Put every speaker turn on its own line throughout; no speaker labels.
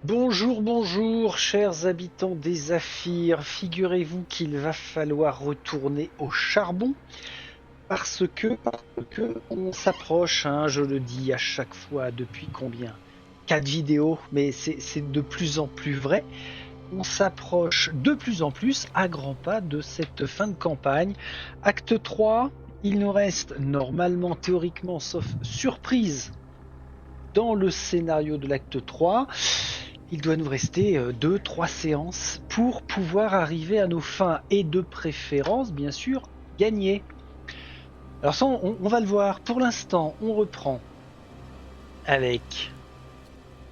Bonjour, bonjour, chers habitants des Zéphyrs. Figurez-vous qu'il va falloir retourner au charbon parce que on s'approche, hein, je le dis à chaque fois depuis combien? 4 vidéos, mais c'est de plus en plus vrai. On s'approche de plus en plus à grands pas de cette fin de campagne. Acte 3, il nous reste normalement, théoriquement, sauf surprise, dans le scénario de l'acte 3, il doit nous rester 2-3 séances pour pouvoir arriver à nos fins et de préférence, bien sûr, gagner. Alors ça, on va le voir. Pour l'instant, on reprend avec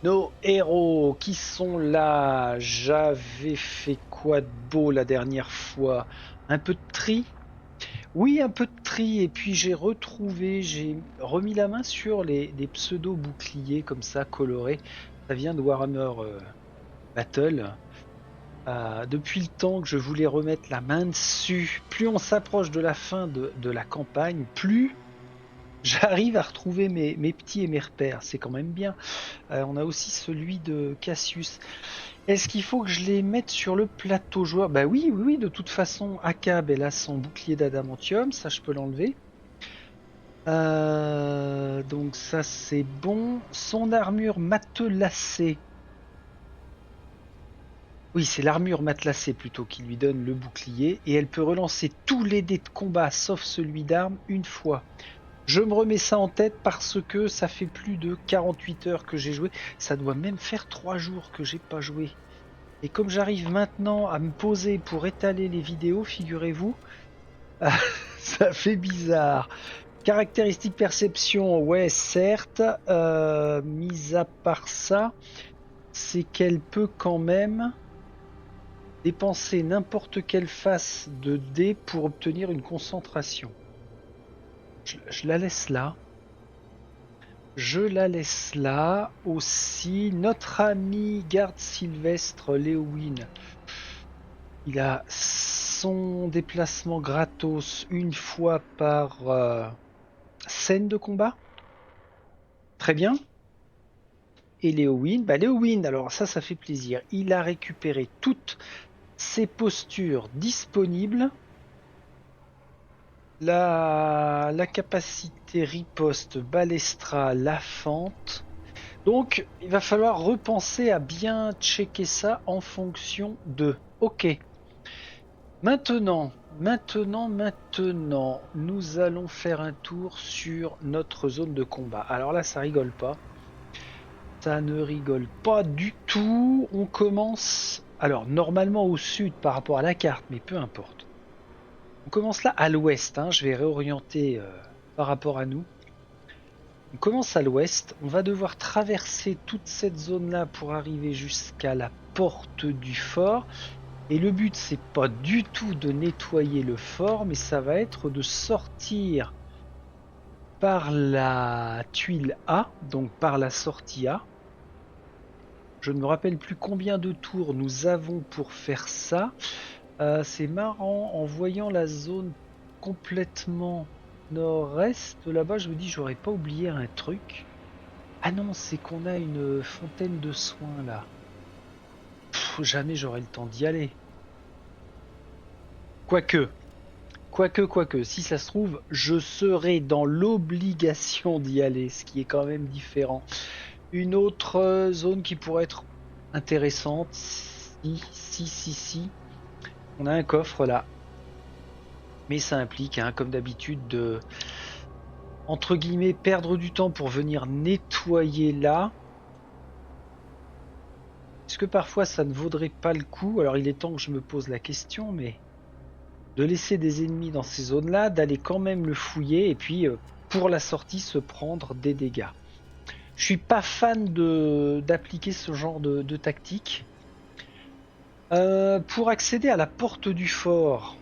nos héros qui sont là. J'avais fait quoi de beau la dernière fois? Un peu de tri? Oui, un peu de tri. Et puis j'ai remis la main sur les pseudo-boucliers comme ça, colorés. Ça vient de Warhammer Battle. Depuis le temps que je voulais remettre la main dessus, plus on s'approche de la fin de la campagne, plus j'arrive à retrouver mes petits et mes repères. C'est quand même bien. On a aussi celui de Cassius. Est-ce qu'il faut que je les mette sur le plateau joueur? Bah oui, oui, oui, de toute façon, Akab, elle a son bouclier d'adamantium, ça je peux l'enlever. Donc ça c'est bon. Son armure matelassée. Oui, c'est l'armure matelassée plutôt qui lui donne le bouclier, et elle peut relancer tous les dés de combat sauf celui d'arme une fois. Je me remets ça en tête parce que ça fait plus de 48 heures que j'ai joué. Ça doit même faire 3 jours que j'ai pas joué. Et comme j'arrive maintenant à me poser pour étaler les vidéos, figurez-vous, ça fait bizarre. Caractéristique perception, ouais, certes. Mis à part ça, c'est qu'elle peut quand même dépenser n'importe quelle face de dés pour obtenir une concentration. Je la laisse là. Je la laisse là. Aussi, notre ami garde sylvestre Léowin, il a son déplacement gratos une fois par scène de combat. Très bien. Et Léowin, alors ça fait plaisir. Il a récupéré toutes ses postures disponibles. La capacité riposte, balestra, la fente. Donc, il va falloir repenser à bien checker ça en fonction de. Ok. Maintenant, nous allons faire un tour sur notre zone de combat. Alors là, ça rigole pas. Ça ne rigole pas du tout. On commence, alors normalement au sud par rapport à la carte, mais peu importe. On commence là à l'ouest, hein. Je vais réorienter par rapport à nous. On commence à l'ouest. On va devoir traverser toute cette zone-là pour arriver jusqu'à la porte du fort. Et le but, c'est pas du tout de nettoyer le fort, mais ça va être de sortir par la tuile A, donc par la sortie A. Je ne me rappelle plus combien de tours nous avons pour faire ça. C'est marrant, en voyant la zone complètement nord-est, là-bas, je me dis, j'aurais pas oublié un truc. Ah non, c'est qu'on a une fontaine de soins là. Jamais j'aurai le temps d'y aller. Quoique, quoique, si ça se trouve, je serai dans l'obligation d'y aller, ce qui est quand même différent. Une autre zone qui pourrait être intéressante, si, on a un coffre là. Mais ça implique, hein, comme d'habitude, de, entre guillemets, perdre du temps pour venir nettoyer là. Est-ce que parfois ça ne vaudrait pas le coup? Alors il est temps que je me pose la question, mais de laisser des ennemis dans ces zones-là, d'aller quand même le fouiller et puis pour la sortie se prendre des dégâts. Je suis pas fan d'appliquer ce genre de tactique. Pour accéder à la porte du fort,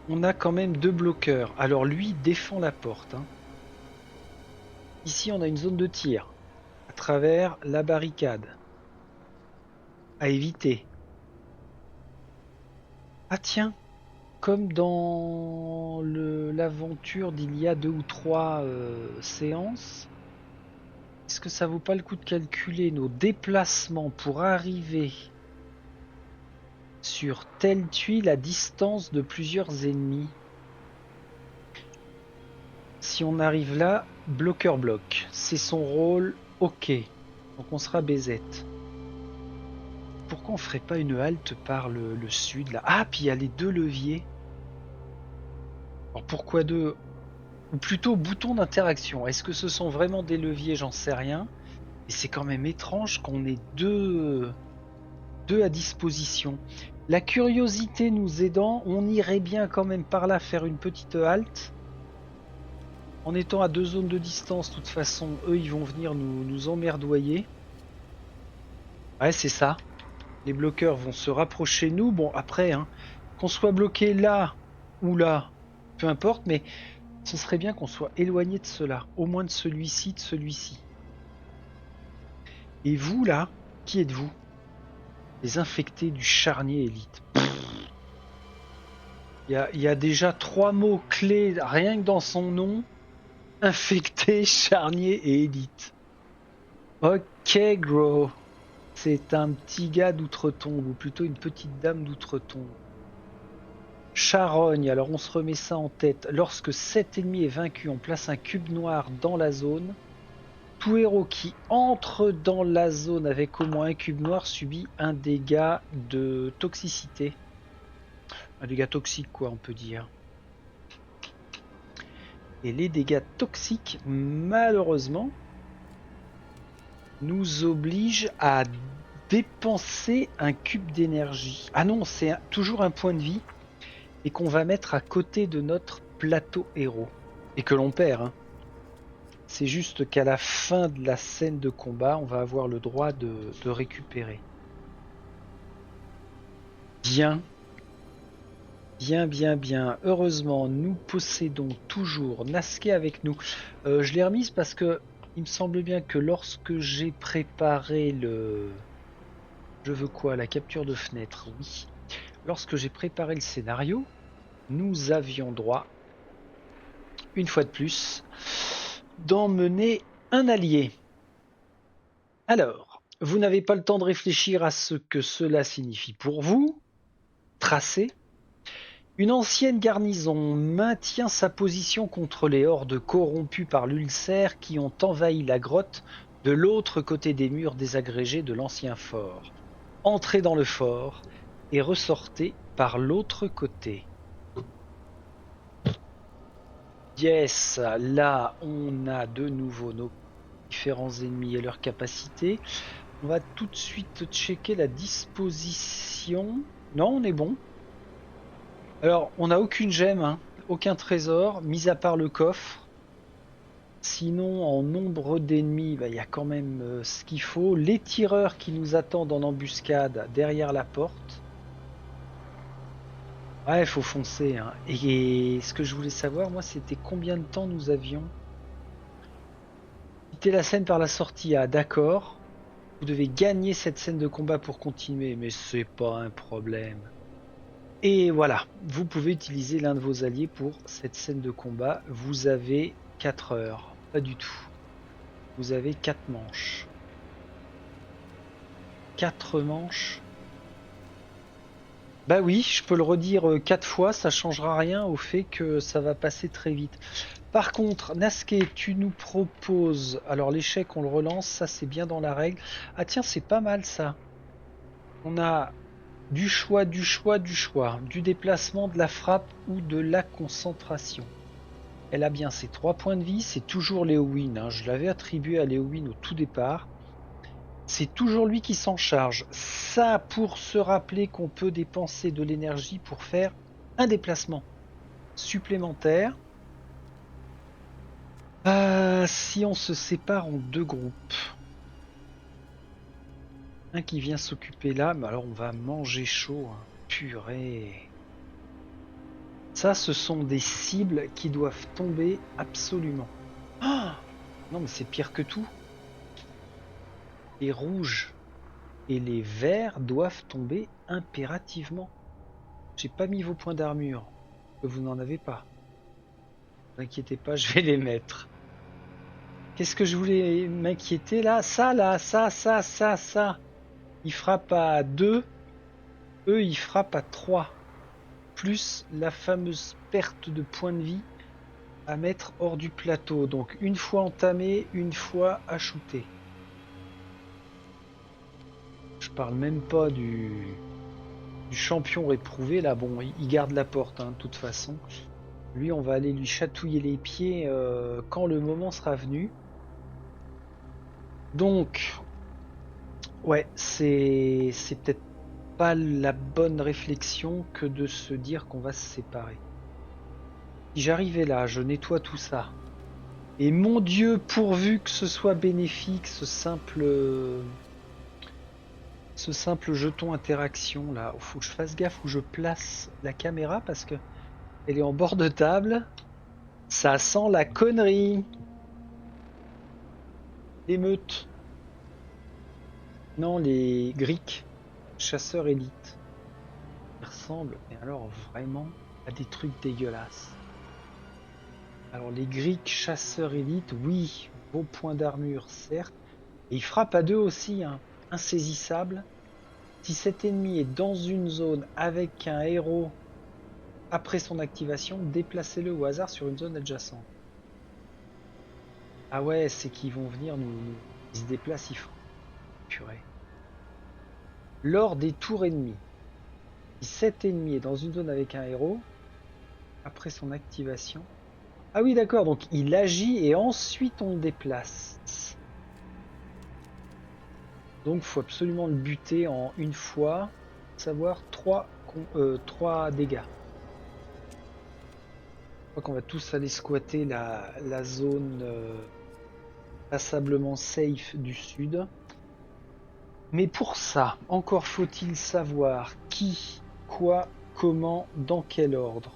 on a quand même 2 bloqueurs. Alors lui défend la porte, hein. Ici on a une zone de tir à travers la barricade à éviter. Ah tiens, comme dans l'aventure d'il y a 2 ou 3 séances, est-ce que ça vaut pas le coup de calculer nos déplacements pour arriver sur telle tuile à distance de plusieurs ennemis? Si on arrive là, bloqueur bloc. C'est son rôle, ok. Donc on sera BZ. Pourquoi on ferait pas une halte par le sud là? Ah, puis il y a les deux leviers. Alors pourquoi deux? Ou plutôt bouton d'interaction. Est-ce que ce sont vraiment des leviers? J'en sais rien. Et c'est quand même étrange qu'on ait deux à disposition. La curiosité nous aidant, on irait bien quand même par là faire une petite halte. En étant à 2 zones de distance, de toute façon, eux, ils vont venir nous emmerdoyer. Ouais, c'est ça. Les bloqueurs vont se rapprocher de nous. Bon, après, hein, qu'on soit bloqué là ou là, peu importe, mais ce serait bien qu'on soit éloigné de cela. Au moins de celui-ci, de celui-ci. Et vous, là, qui êtes-vous? Les infectés du charnier élite. Il y a déjà 3 mots clés, rien que dans son nom. Infecté, charnier et élite. Ok, gros. C'est un petit gars d'outre-tombe, ou plutôt une petite dame d'outre-tombe. Charogne, alors on se remet ça en tête. Lorsque cet ennemi est vaincu, on place un cube noir dans la zone. Tout héros qui entre dans la zone avec au moins un cube noir subit un dégât de toxicité. Un dégât toxique, quoi, on peut dire. Et les dégâts toxiques, malheureusement, nous obligent à dépenser un cube d'énergie. Ah non, c'est toujours un point de vie et qu'on va mettre à côté de notre plateau héros. Et que l'on perd. Hein. C'est juste qu'à la fin de la scène de combat, on va avoir le droit de récupérer. Bien. Bien, bien, bien. Heureusement, nous possédons toujours Nasqué avec nous. Je l'ai remise parce que il me semble bien que lorsque j'ai préparé le... Je veux quoi? La capture de fenêtre, oui. Lorsque j'ai préparé le scénario, nous avions droit, une fois de plus, d'emmener un allié. Alors, vous n'avez pas le temps de réfléchir à ce que cela signifie pour vous. Tracé. Une ancienne garnison maintient sa position contre les hordes corrompues par l'ulcère qui ont envahi la grotte de l'autre côté des murs désagrégés de l'ancien fort. Entrez dans le fort et ressortez par l'autre côté. Yes, là on a de nouveau nos différents ennemis et leurs capacités. On va tout de suite checker la disposition. Non, on est bon. Alors, on n'a aucune gemme, hein, aucun trésor, mis à part le coffre. Sinon, en nombre d'ennemis, il y a quand même ce qu'il faut. Les tireurs qui nous attendent en embuscade derrière la porte. Ouais, il faut foncer. Hein. Et ce que je voulais savoir, moi, c'était combien de temps nous avions. Quitter la scène par la sortie A, d'accord. Vous devez gagner cette scène de combat pour continuer, mais c'est pas un problème. Et voilà, vous pouvez utiliser l'un de vos alliés pour cette scène de combat. Vous avez 4 heures. Pas du tout. Vous avez 4 manches. 4 manches. Bah oui, je peux le redire 4 fois, ça changera rien au fait que ça va passer très vite. Par contre, Nasqué, tu nous proposes... Alors l'échec, on le relance, ça c'est bien dans la règle. Ah tiens, c'est pas mal ça. On a du choix, du choix, du choix, du déplacement, de la frappe ou de la concentration. Elle a bien ses 3 points de vie, c'est toujours Léowyn, hein. Je l'avais attribué à Léowyn au tout départ. C'est toujours lui qui s'en charge. Ça pour se rappeler qu'on peut dépenser de l'énergie pour faire un déplacement supplémentaire. Si on se sépare en 2 groupes. Un qui vient s'occuper là, mais alors on va manger chaud, hein. Purée. Ça, ce sont des cibles qui doivent tomber absolument. Oh non, mais c'est pire que tout. Les rouges et les verts doivent tomber impérativement. J'ai pas mis vos points d'armure, que vous n'en avez pas. Ne vous inquiétez pas, je vais les mettre. Qu'est-ce que je voulais m'inquiéter là? Ça. Il frappe à 2, eux ils frappent à 3. Plus la fameuse perte de points de vie à mettre hors du plateau. Donc une fois entamé, une fois à shooter. Je parle même pas du champion réprouvé là. Bon, il garde la porte hein, de toute façon. Lui, on va aller lui chatouiller les pieds quand le moment sera venu. Donc, ouais, c'est peut-être pas la bonne réflexion que de se dire qu'on va se séparer. Si j'arrivais là, je nettoie tout ça. Et mon Dieu, pourvu que ce soit bénéfique, ce simple jeton interaction là. Faut que je fasse gaffe où je place la caméra parce que elle est en bord de table. Ça sent la connerie. L'émeute. Non, les Grecs, chasseurs élites. Ils ressemblent, mais alors vraiment, à des trucs dégueulasses. Alors les Grecs chasseurs élites, oui, beau point d'armure, certes. Et ils frappent à 2 aussi, hein, insaisissable. Si cet ennemi est dans une zone avec un héros après son activation, déplacez-le au hasard sur une zone adjacente. Ah ouais, c'est qu'ils vont venir Ils se déplacent, ils frappent. Purée. Lors des tours ennemis, si cet ennemi est dans une zone avec un héros, après son activation. Ah oui, d'accord, donc il agit et ensuite on le déplace. Donc il faut absolument le buter en une fois, savoir 3 dégâts. Je crois qu'on va tous aller squatter la zone passablement safe du sud. Mais pour ça, encore faut-il savoir qui, quoi, comment, dans quel ordre.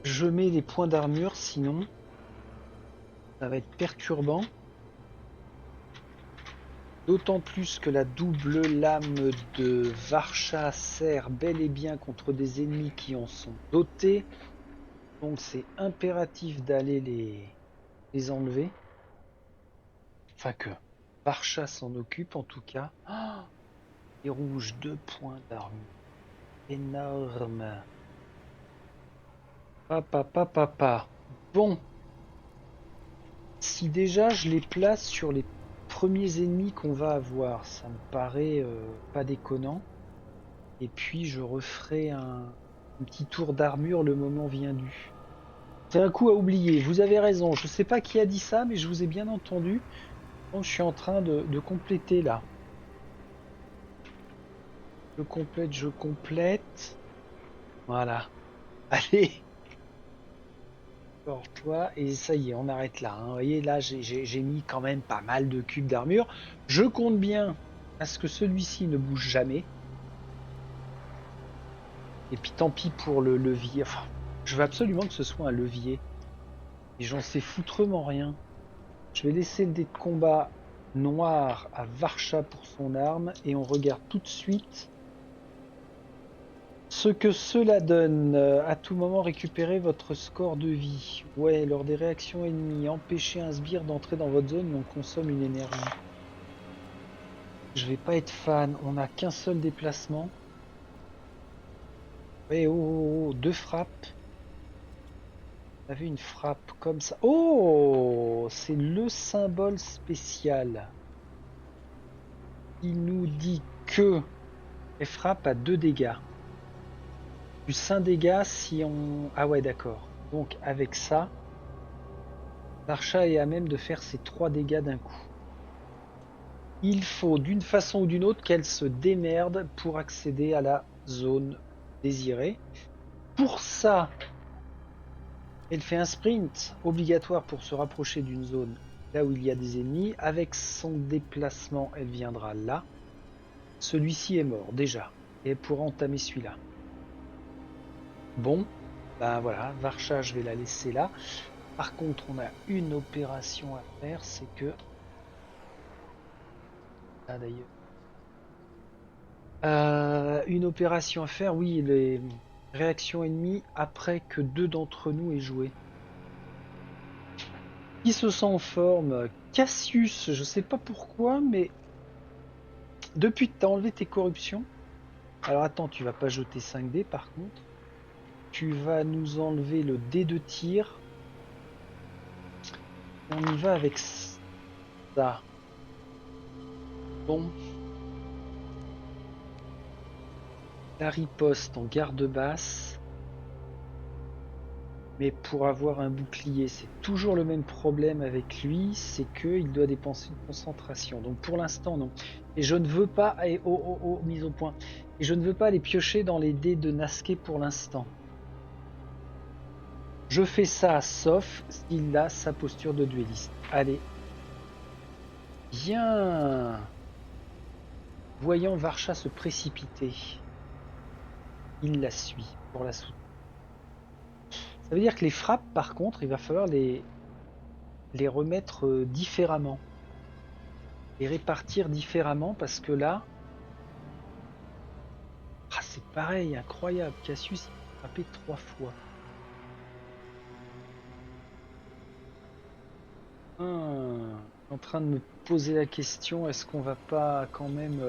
Je mets les points d'armure, sinon ça va être perturbant. D'autant plus que la double lame de Varsha sert bel et bien contre des ennemis qui en sont dotés. Donc c'est impératif d'aller les enlever. Enfin que Varsha s'en occupe en tout cas. Oh, et rouge, 2 points d'armure. Énorme. Papa. Bon, si déjà je les place sur les premiers ennemis qu'on va avoir, ça me paraît pas déconnant. Et puis je referai un petit tour d'armure le moment viendru. C'est un coup à oublier, vous avez raison, je sais pas qui a dit ça, mais je vous ai bien entendu. Donc je suis en train de compléter là. Je complète. Voilà. Allez, toi et ça y est, on arrête là, hein. Vous voyez, là j'ai mis quand même pas mal de cubes d'armure. Je compte bien à ce que celui-ci ne bouge jamais. Et puis tant pis pour le levier. Enfin, je veux absolument que ce soit un levier. Et j'en sais foutrement rien. Je vais laisser le dé de combat noir à Varsha pour son arme et on regarde tout de suite ce que cela donne. À tout moment, récupérez votre score de vie. Ouais, lors des réactions ennemies, empêchez un sbire d'entrer dans votre zone, mais on consomme une énergie. Je vais pas être fan. On n'a qu'un seul déplacement. Ouais, oh, 2 frappes. On avait une frappe comme ça. Oh, c'est le symbole spécial. Il nous dit que elle frappe à 2 dégâts. Plus 1 dégât si on... Ah ouais, d'accord. Donc avec ça, Varsha est à même de faire ses 3 dégâts d'un coup. Il faut d'une façon ou d'une autre qu'elle se démerde pour accéder à la zone désirée. Pour ça, elle fait un sprint obligatoire pour se rapprocher d'une zone là où il y a des ennemis. Avec son déplacement, elle viendra là. Celui-ci est mort déjà et elle pourra entamer celui-là. Bon, ben voilà, Varsha, je vais la laisser là. Par contre, on a une opération à faire, c'est que... Ah d'ailleurs. Une opération à faire, oui, les réactions ennemies après que 2 d'entre nous aient joué. Qui se sent en forme? Cassius, je sais pas pourquoi, mais depuis que tu as enlevé tes corruptions. Alors attends, tu vas pas jeter 5 dés par contre. Tu vas nous enlever le dé de tir. On y va avec ça. Bon, la riposte en garde basse. Mais pour avoir un bouclier, c'est toujours le même problème avec lui, c'est qu'il doit dépenser une concentration. Donc pour l'instant, non. Et je ne veux pas, et mise au point. Et je ne veux pas aller piocher dans les dés de Nasquet pour l'instant. Je fais ça sauf s'il a sa posture de duelliste. Allez. Bien. Voyant Varcha se précipiter, il la suit pour la soutenir. Ça veut dire que les frappes, par contre, il va falloir les remettre différemment. Les répartir différemment parce que là, c'est pareil, incroyable. Cassius, il a frappé 3 fois. En train de me poser la question, est-ce qu'on va pas quand même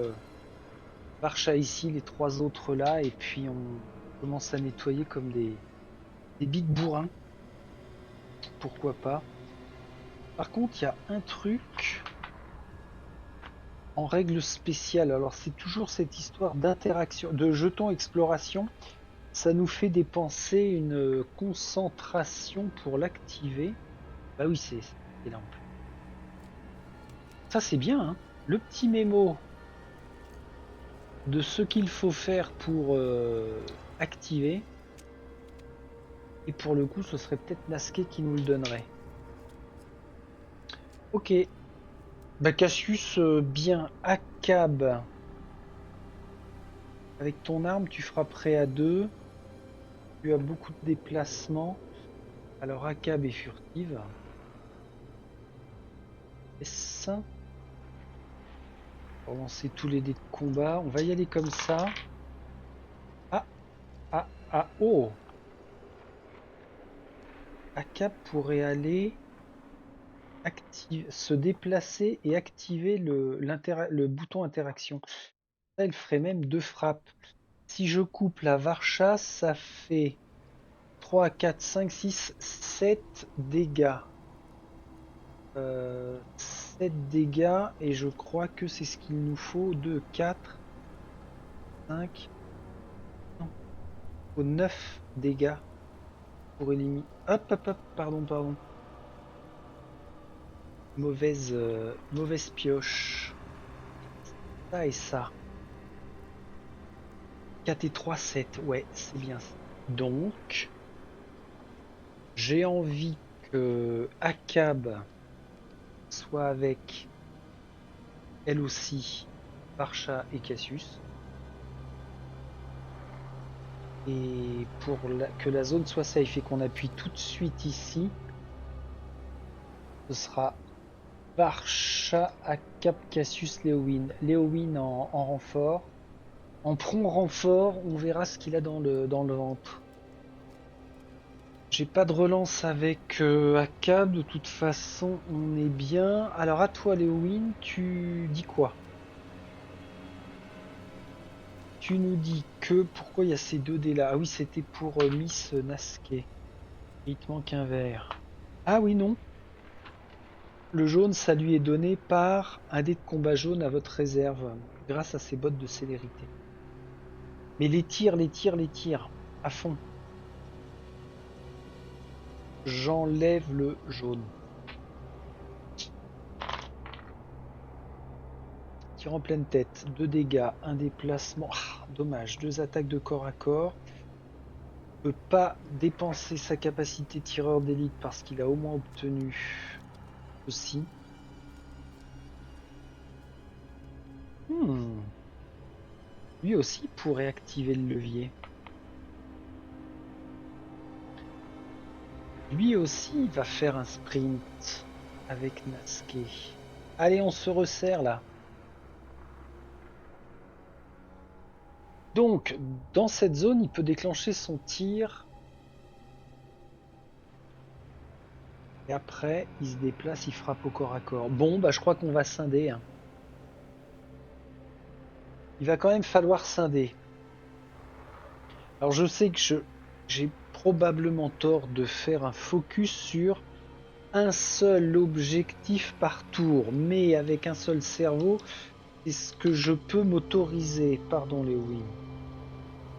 Varcha ici, les 3 autres là, et puis on commence à nettoyer comme des big bourrins. Pourquoi pas. Par contre, il y a un truc en règle spéciale. Alors c'est toujours cette histoire d'interaction, de jetons exploration. Ça nous fait dépenser une concentration pour l'activer. Bah oui, c'est là en plus. Ça c'est bien, hein. Le petit mémo de ce qu'il faut faire pour activer. Et pour le coup, ce serait peut-être Nasquet qui nous le donnerait. Ok. Bah Cassius, bien. Akab. Avec ton arme, tu frapperais à 2. Tu as beaucoup de déplacements. Alors Akab est furtive. S. On va lancer tous les dés de combat. On va y aller comme ça. Ah, oh. Akab pourrait aller se déplacer et activer le bouton interaction. Ça, il ferait même 2 frappes. Si je coupe la Varcha, ça fait 3, 4, 5, 6, 7 dégâts. 7 dégâts, et je crois que c'est ce qu'il nous faut. 2, 4, 5, non, il faut 9 dégâts pour éliminer. Hop, hop, hop, pardon. Mauvaise pioche. Ça et ça. 4 et 3, 7. Ouais, c'est bien ça. Donc, j'ai envie que Akab soit avec elle aussi Parcha et Cassius. Et pour que la zone soit safe et qu'on appuie tout de suite ici, ce sera Parcha, Akab, Cassius, Léowin. Léowin en renfort. En prompt renfort, on verra ce qu'il a dans le ventre. J'ai pas de relance avec Akab, de toute façon on est bien. Alors à toi Léowin, tu dis quoi? Tu nous dis que pourquoi il y a ces 2 dés là? Ah oui, c'était pour Miss Nasquet. Il te manque un vert. Ah oui, non. Le jaune, ça lui est donné par un dé de combat jaune à votre réserve, grâce à ses bottes de célérité. Mais les tirs, à fond. J'enlève le jaune. Tir en pleine tête, 2 dégâts, 1 déplacement. Ah, dommage, 2 attaques de corps à corps. Peut pas dépenser sa capacité tireur d'élite parce qu'il a au moins obtenu aussi. Lui aussi pourrait activer le levier. Lui aussi va faire un sprint avec Nasquet. Allez, on se resserre là. Donc, dans cette zone, il peut déclencher son tir. Et après, il se déplace, il frappe au corps à corps. Bon, bah je crois qu'on va scinder, hein. Il va quand même falloir scinder. Alors je sais que j'ai probablement tort de faire un focus sur un seul objectif par tour, mais avec un seul cerveau, c'est ce que je peux m'autoriser. Pardon, Léowin.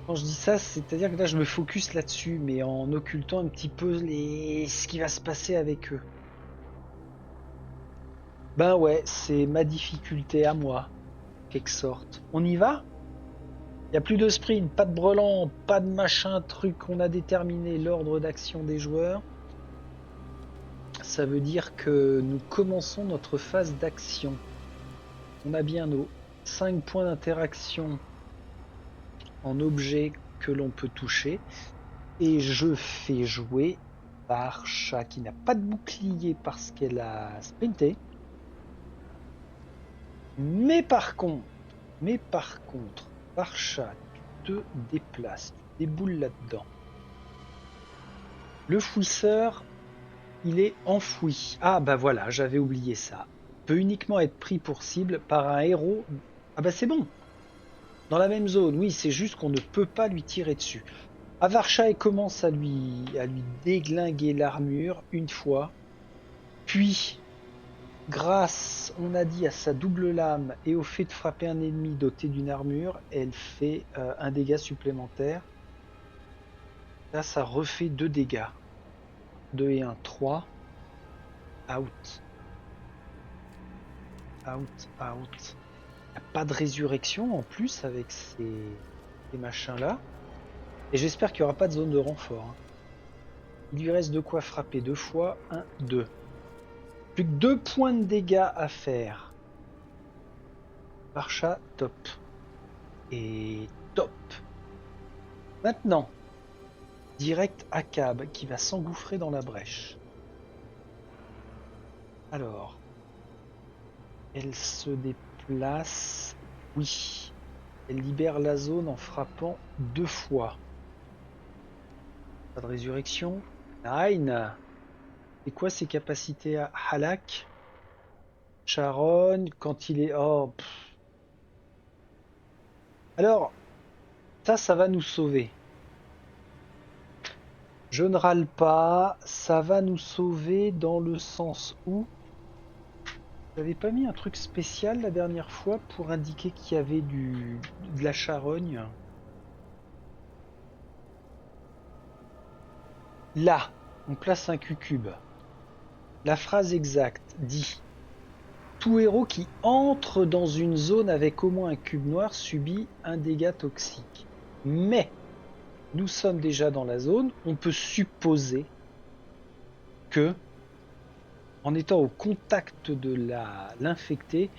Quand je dis ça, c'est-à-dire que là, je me focus là-dessus, mais en occultant un petit peu ce qui va se passer avec eux. Ben ouais, c'est ma difficulté à moi, quelque sorte. On y va? Il n'y a plus de sprint, pas de brelan, pas de machin, truc. On a déterminé l'ordre d'action des joueurs. Ça veut dire que nous commençons notre phase d'action. On a bien nos 5 points d'interaction en objet que l'on peut toucher. Et je fais jouer Barcha qui n'a pas de bouclier parce qu'elle a sprinté. Mais par contre, Barcha, tu te déplaces, tu déboules là-dedans. Le fouisseur, il est enfoui. Ah bah voilà, j'avais oublié ça. Peut uniquement être pris pour cible par un héros. Ah bah c'est bon. Dans la même zone, oui, c'est juste qu'on ne peut pas lui tirer dessus. Avarcha commence à lui déglinguer l'armure une fois, puis, grâce, on a dit, à sa double lame et au fait de frapper un ennemi doté d'une armure, elle fait un dégât supplémentaire. Là, ça refait 2 dégâts. 2 et 1, 3. Out. Out, out. Il n'y a pas de résurrection en plus avec ces machins-là. Et j'espère qu'il n'y aura pas de zone de renfort, hein. Il lui reste de quoi frapper 2 fois. 1, 2. Plus que 2 points de dégâts à faire. Barcha, top. Et top. Maintenant, direct Akab qui va s'engouffrer dans la brèche. Alors, elle se déplace. Oui. Elle libère la zone en frappant 2 fois. Pas de résurrection. Nine. C'est quoi ses capacités à Halak? Sharon, quand il est... Oh, alors, ça va nous sauver. Je ne râle pas, ça va nous sauver dans le sens où j'avais pas mis un truc spécial la dernière fois pour indiquer qu'il y avait de la charogne. Là, on place un Q-cube. La phrase exacte dit: tout héros qui entre dans une zone avec au moins un cube noir subit un dégât toxique. Mais nous sommes déjà dans la zone, on peut supposer que, en étant au contact de l'infecté,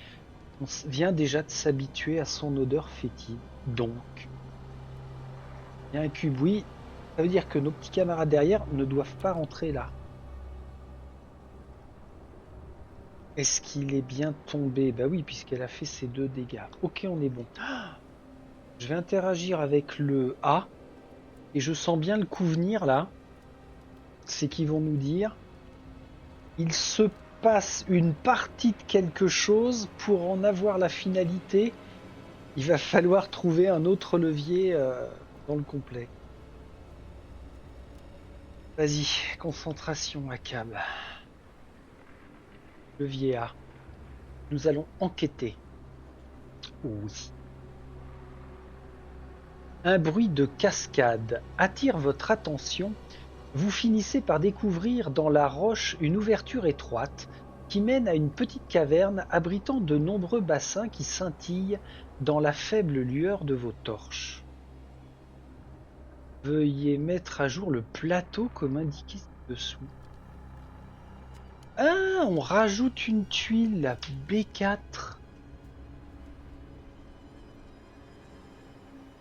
on vient déjà de s'habituer à son odeur fétide. Donc, il y a un cube, oui, ça veut dire que nos petits camarades derrière ne doivent pas rentrer là. Est-ce qu'il est bien tombé? Bah oui, puisqu'elle a fait ses 2 dégâts. Ok, on est bon. Je vais interagir avec le A, et je sens bien le coup venir là. C'est qu'ils vont nous dire: il se passe une partie de quelque chose. Pour en avoir la finalité, il va falloir trouver un autre levier dans le complet. Vas-y, concentration à câble. Levier A. Nous allons enquêter. Oui. Un bruit de cascade attire votre attention. Vous finissez par découvrir dans la roche une ouverture étroite qui mène à une petite caverne abritant de nombreux bassins qui scintillent dans la faible lueur de vos torches. Veuillez mettre à jour le plateau comme indiqué ci-dessous. Ah, on rajoute une tuile, la B4.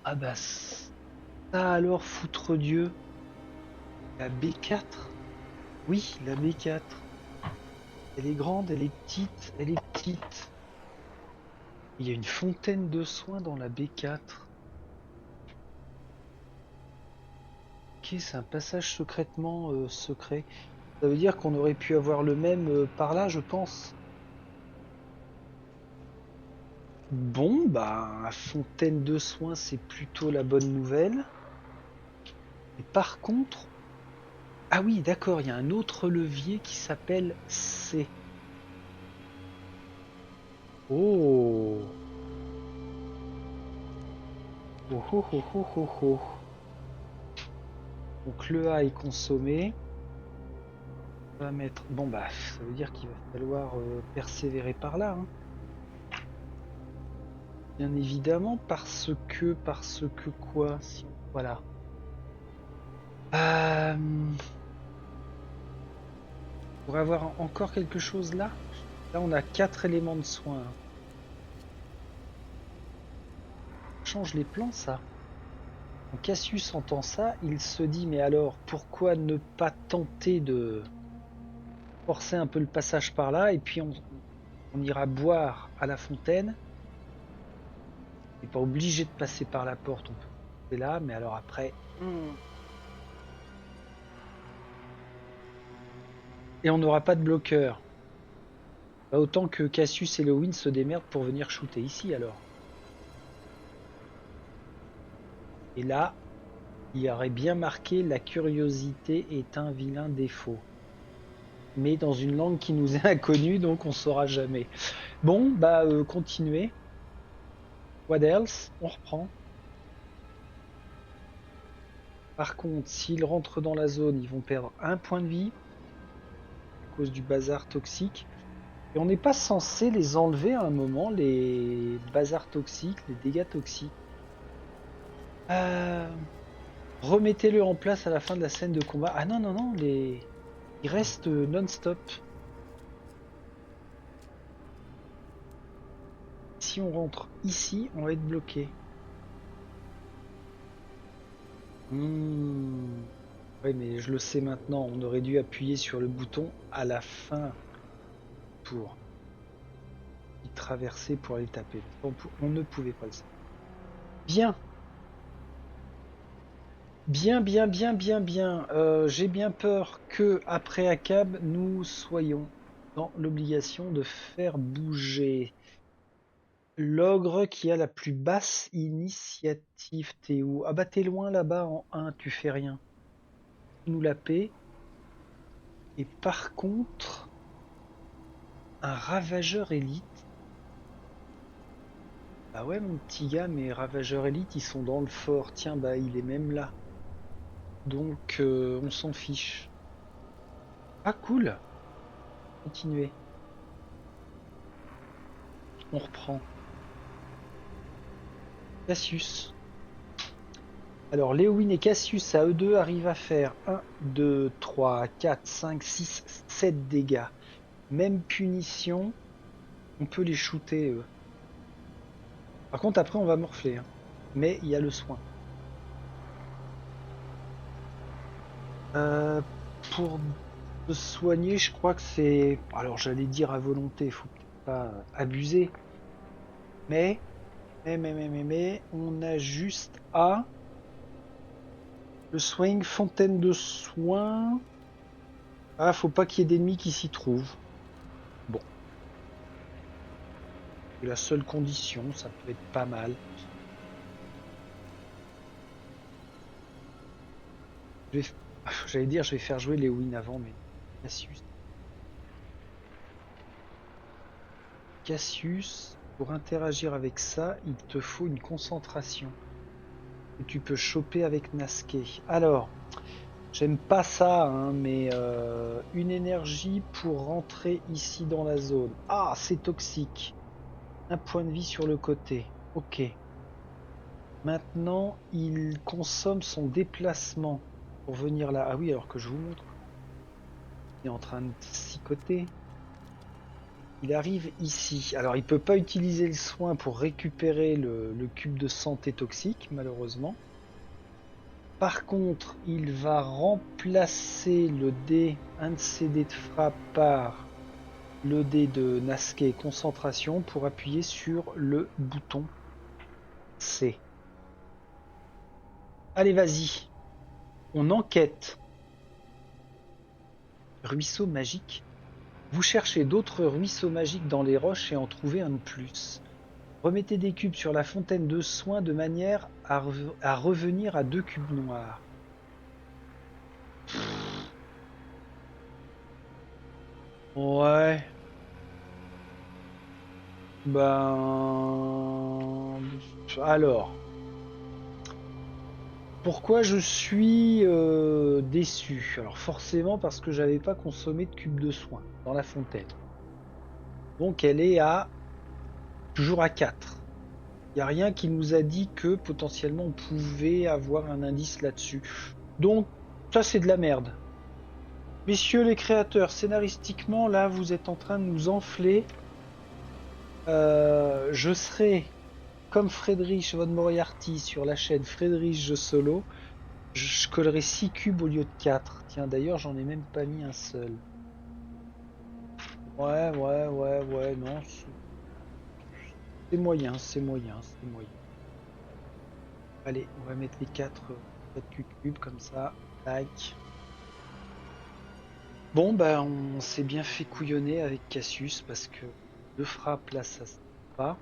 Ah bah ça alors, foutre Dieu. La B4? Oui, la B4. Elle est grande, elle est petite, elle est petite. Il y a une fontaine de soins dans la B4. Ok, c'est un passage secrètement secret. Ça veut dire qu'on aurait pu avoir le même par là, je pense. Bon, bah, fontaine de soins, c'est plutôt la bonne nouvelle. Et par contre, ah oui, d'accord, il y a un autre levier qui s'appelle C. Oh, oh, oh, oh, oh, oh, oh. Donc le A est consommé. On va mettre. Bon bah, ça veut dire qu'il va falloir persévérer par là, hein. Bien évidemment, parce que quoi? Si voilà. On pourrait avoir encore quelque chose là. Là, on a 4 éléments de soin, hein. Change les plans, ça. Quand Cassius entend ça, il se dit mais alors pourquoi ne pas tenter de forcer un peu le passage par là et puis on ira boire à la fontaine. On n'est pas obligé de passer par la porte, on peut passer là, mais alors après. Et on n'aura pas de bloqueur. Bah, autant que Cassius et Lewin se démerdent pour venir shooter ici alors. Et là, il y aurait bien marqué la curiosité est un vilain défaut. Mais dans une langue qui nous est inconnue, donc on saura jamais. Bon, bah continuez. What else? On reprend. Par contre, s'ils rentrent dans la zone, ils vont perdre un point de vie à cause du bazar toxique. Et on n'est pas censé les enlever à un moment, les bazars toxiques, les dégâts toxiques. Euh, Remettez-le en place à la fin de la scène de combat. Ah non, non, non, ils restent non-stop. Si on rentre ici, on va être bloqué. Hmm. Oui, mais je le sais maintenant, on aurait dû appuyer sur le bouton à la fin pour y traverser pour aller taper. On ne pouvait pas le savoir. Bien, bien, bien, bien, bien, bien. J'ai bien peur que après ACAB, nous soyons dans l'obligation de faire bouger l'ogre qui a la plus basse initiative. T'es où? Ah bah t'es loin là-bas en 1, tu fais rien. Tu nous la paix. Et par contre, un ravageur élite. Bah ouais mon petit gars, mais ravageurs élite, ils sont dans le fort. Tiens, bah il est même là. Donc on s'en fiche. Ah cool. Continuez. On reprend. Cassius. Alors Léowyn et Cassius à eux deux arrivent à faire 1, 2, 3, 4, 5, 6, 7 dégâts. Même punition, on peut les shooter eux. Par contre après on va morfler, hein. Mais il y a le soin. Euh, pour se soigner, je crois que c'est. Alors j'allais dire à volonté, faut peut-être pas abuser. Mais, on a juste à. Le swing, fontaine de soins. Ah, faut pas qu'il y ait d'ennemis qui s'y trouvent. Bon, c'est la seule condition, ça peut être pas mal. Je vais- J'allais dire, je vais faire jouer les wins avant, mais Cassius. Cassius, pour interagir avec ça, il te faut une concentration que tu peux choper avec Nasque. Alors, j'aime pas ça, hein, mais une énergie pour rentrer ici dans la zone. Ah, c'est toxique. Un point de vie sur le côté. Ok. Maintenant, il consomme son déplacement pour venir là. Ah oui, alors que je vous montre. Il est en train de psychoter. Il arrive ici. Alors, il peut pas utiliser le soin pour récupérer le cube de santé toxique, malheureusement. Par contre, il va remplacer le dé, un de ses dés de frappe par le dé de Nasque concentration pour appuyer sur le bouton C. Allez, vas-y. On enquête. Ruisseau magique. Vous cherchez d'autres ruisseaux magiques dans les roches et en trouvez un de plus. Remettez des cubes sur la fontaine de soins de manière à revenir à 2 cubes noirs. Ouais. Ben... Alors, pourquoi je suis déçu? Alors forcément parce que j'avais pas consommé de cube de soins dans la fontaine. Donc elle est toujours à 4. Il n'y a rien qui nous a dit que potentiellement on pouvait avoir un indice là-dessus. Donc ça c'est de la merde. Messieurs les créateurs, scénaristiquement, là vous êtes en train de nous enfler. Je serai comme Friedrich von Moriarty sur la chaîne Friedrich Jeux Solo. Je collerai 6 cubes au lieu de 4. Tiens, d'ailleurs, j'en ai même pas mis un seul. Ouais, non. C'est moyen, c'est moyen, c'est moyen. Allez, on va mettre les 4 cubes comme ça. Tac. Bon, bah, on s'est bien fait couillonner avec Cassius parce que 2 frappes là, ça se fait pas.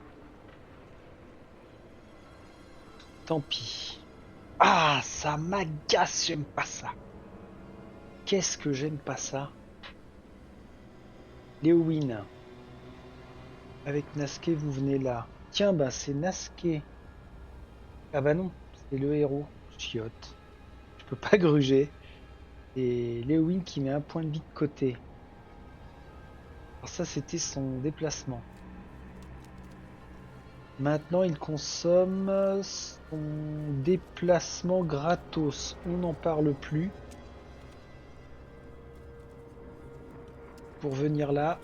Tant pis. Ah, ça m'agace, j'aime pas ça. Qu'est-ce que j'aime pas ça? Léowin. Avec Nasquet, vous venez là. Tiens, bah c'est Nasquet. Ah bah non, c'est le héros. Chiotte. Je peux pas gruger. Et Léowin qui met un point de vie de côté. Alors ça, c'était son déplacement. Maintenant, il consomme son déplacement gratos. On n'en parle plus. Pour venir là,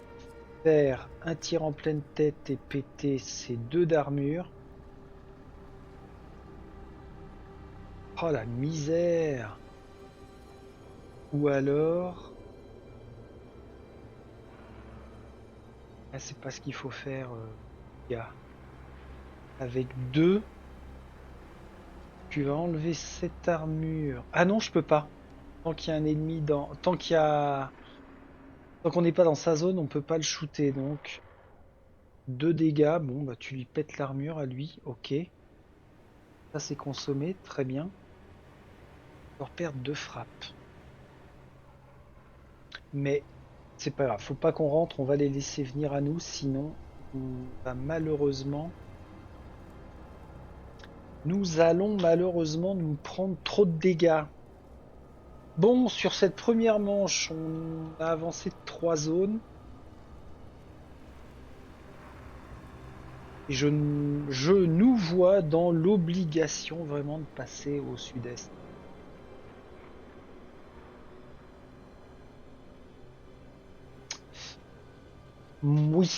faire un tir en pleine tête et péter ses 2 d'armure. Oh la misère! Ou alors... Ah, c'est pas ce qu'il faut faire, gars. Avec 2, tu vas enlever cette armure. Ah non, je peux pas. Tant qu'il y a un ennemi dans... Tant qu'on n'est pas dans sa zone, on peut pas le shooter, donc... 2 dégâts, bon bah tu lui pètes l'armure à lui, ok. Ça c'est consommé, très bien. On va perdre 2 frappes. Mais c'est pas grave, faut pas qu'on rentre, on va les laisser venir à nous, sinon nous allons malheureusement nous prendre trop de dégâts. Bon, sur cette première manche, on a avancé de 3 zones. Et je nous vois dans l'obligation vraiment de passer au sud-est. Oui,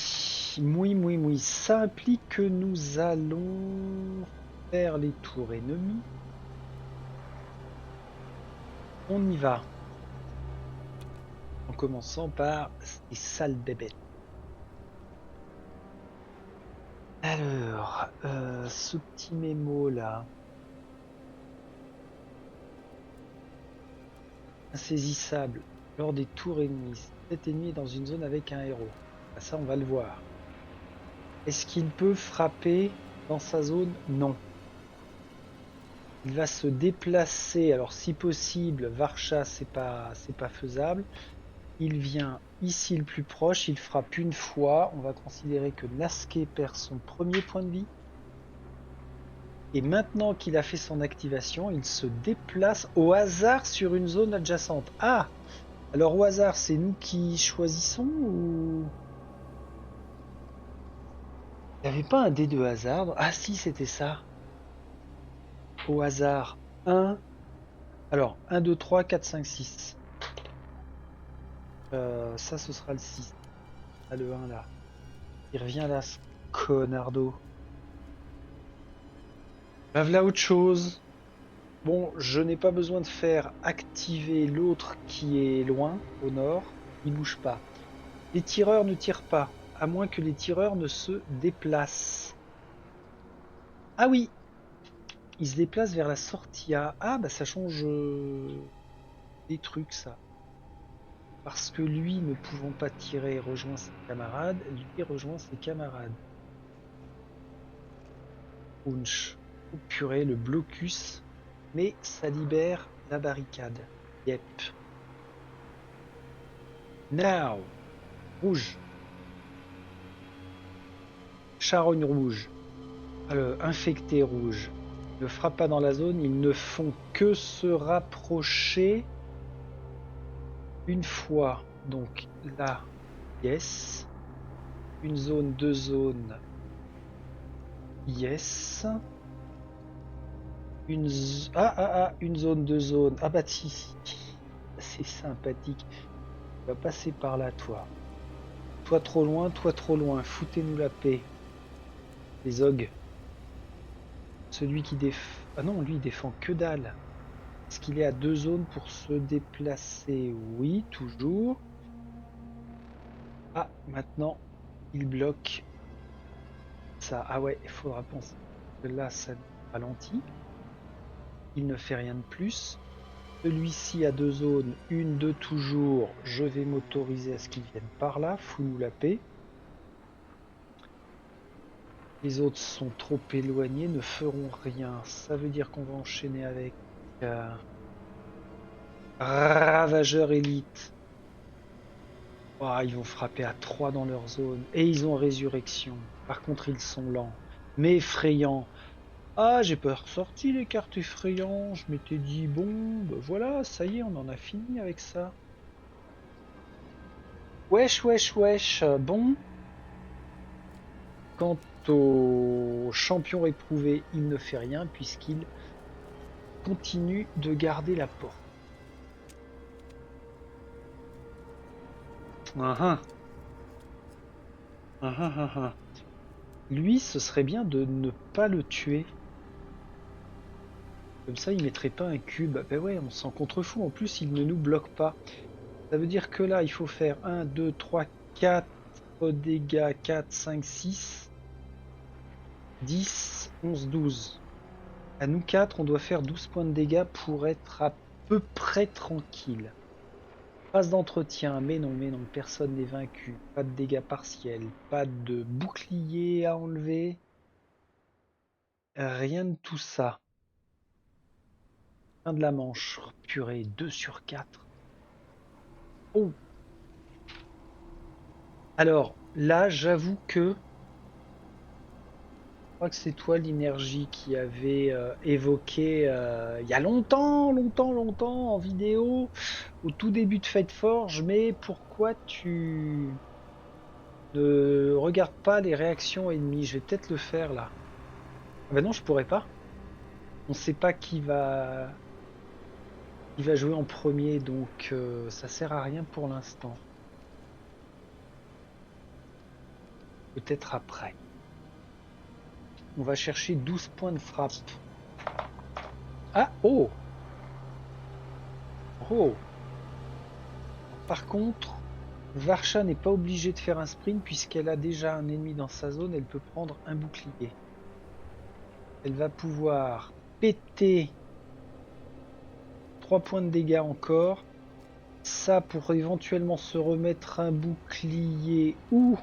oui. Ça implique que nous allons faire les tours ennemis. On y va. En commençant par ces sales bébêtes. Alors, ce petit mémo là. Insaisissable lors des tours ennemis. Cet ennemi est dans une zone avec un héros. Ah, ça, on va le voir. Est-ce qu'il peut frapper dans sa zone? Non. Il va se déplacer. Alors, si possible, Varcha, c'est pas faisable. Il vient ici le plus proche. Il frappe une fois. On va considérer que Nasquet perd son premier point de vie. Et maintenant qu'il a fait son activation, il se déplace au hasard sur une zone adjacente. Ah! Alors au hasard, c'est nous qui choisissons ou... Il n'y avait pas un dé de hasard? Ah si, c'était ça. Au hasard. 1. Alors, 1, 2, 3, 4, 5, 6. Ça, ce sera le 6. Ah, le 1 là. Il revient là, ce connardo. Bah voilà autre chose. Bon, je n'ai pas besoin de faire activer l'autre qui est loin, au nord. Il bouge pas. Les tireurs ne tirent pas, à moins que les tireurs ne se déplacent. Ah oui, ils se déplacent vers la sortie A. Ah bah ça change des trucs ça. parce que lui, ne pouvant pas tirer, rejoint ses camarades, lui rejoint ses camarades. Punch. Oh purée, le blocus. Mais ça libère la barricade. Yep. Now. Rouge. Charogne rouge. Infecté rouge. Ne frappe pas dans la zone, ils ne font que se rapprocher une fois. Donc là, yes. Une zone, deux zones. Yes. Une une zone, deux zones. Ah bah si. C'est sympathique. Tu vas passer par là, toi. Toi trop loin, toi trop loin. Foutez-nous la paix. Les ogres. Celui qui défend... Ah non, lui il défend que dalle. Est-ce qu'il est à deux zones pour se déplacer? Oui, toujours. Ah, maintenant, il bloque ça. Ah ouais, il faudra penser que là, ça ralentit. Il ne fait rien de plus. Celui-ci a deux zones, une, deux toujours. Je vais m'autoriser à ce qu'il vienne par là. Fous-nous la paix. Les autres sont trop éloignés, ne feront rien. Ça veut dire qu'on va enchaîner avec Ravageur élite. Oh, ils vont frapper à 3 dans leur zone. Et ils ont résurrection. Par contre, ils sont lents. Mais effrayants. Ah, j'ai pas ressorti les cartes effrayants. Je m'étais dit, bon, ben voilà, ça y est, on en a fini avec ça. Wesh, wesh, wesh. Bon. Quant au champion éprouvé, il ne fait rien puisqu'il continue de garder la porte. Ah ah. Ah ah ah. Lui, ce serait bien de ne pas le tuer. Comme ça, il mettrait pas un cube. Ben ouais, on s'en contrefout. En plus, il ne nous bloque pas. Ça veut dire que là, il faut faire 1, 2, 3, 4 dégâts. 4, 5, 6, 10, 11, 12. À nous 4, on doit faire 12 points de dégâts pour être à peu près tranquille. Phase d'entretien, mais non, personne n'est vaincu. Pas de dégâts partiels, pas de bouclier à enlever. Rien de tout ça. Fin de la manche. Oh, purée, 2 sur 4. Oh. Alors, là, j'avoue que... Je crois que c'est toi l'énergie qui avait évoqué il y a longtemps, en vidéo, au tout début de Fate Forge, mais pourquoi tu ne regardes pas les réactions ennemies? Je vais peut-être le faire là. Ah bah non, je pourrais pas. On sait pas qui va jouer en premier, donc ça sert à rien pour l'instant. Peut-être après. On va chercher 12 points de frappe. Ah, oh! Oh! Par contre, Varsha n'est pas obligée de faire un sprint puisqu'elle a déjà un ennemi dans sa zone, elle peut prendre un bouclier. Elle va pouvoir péter 3 points de dégâts encore. Ça pour éventuellement se remettre un bouclier ou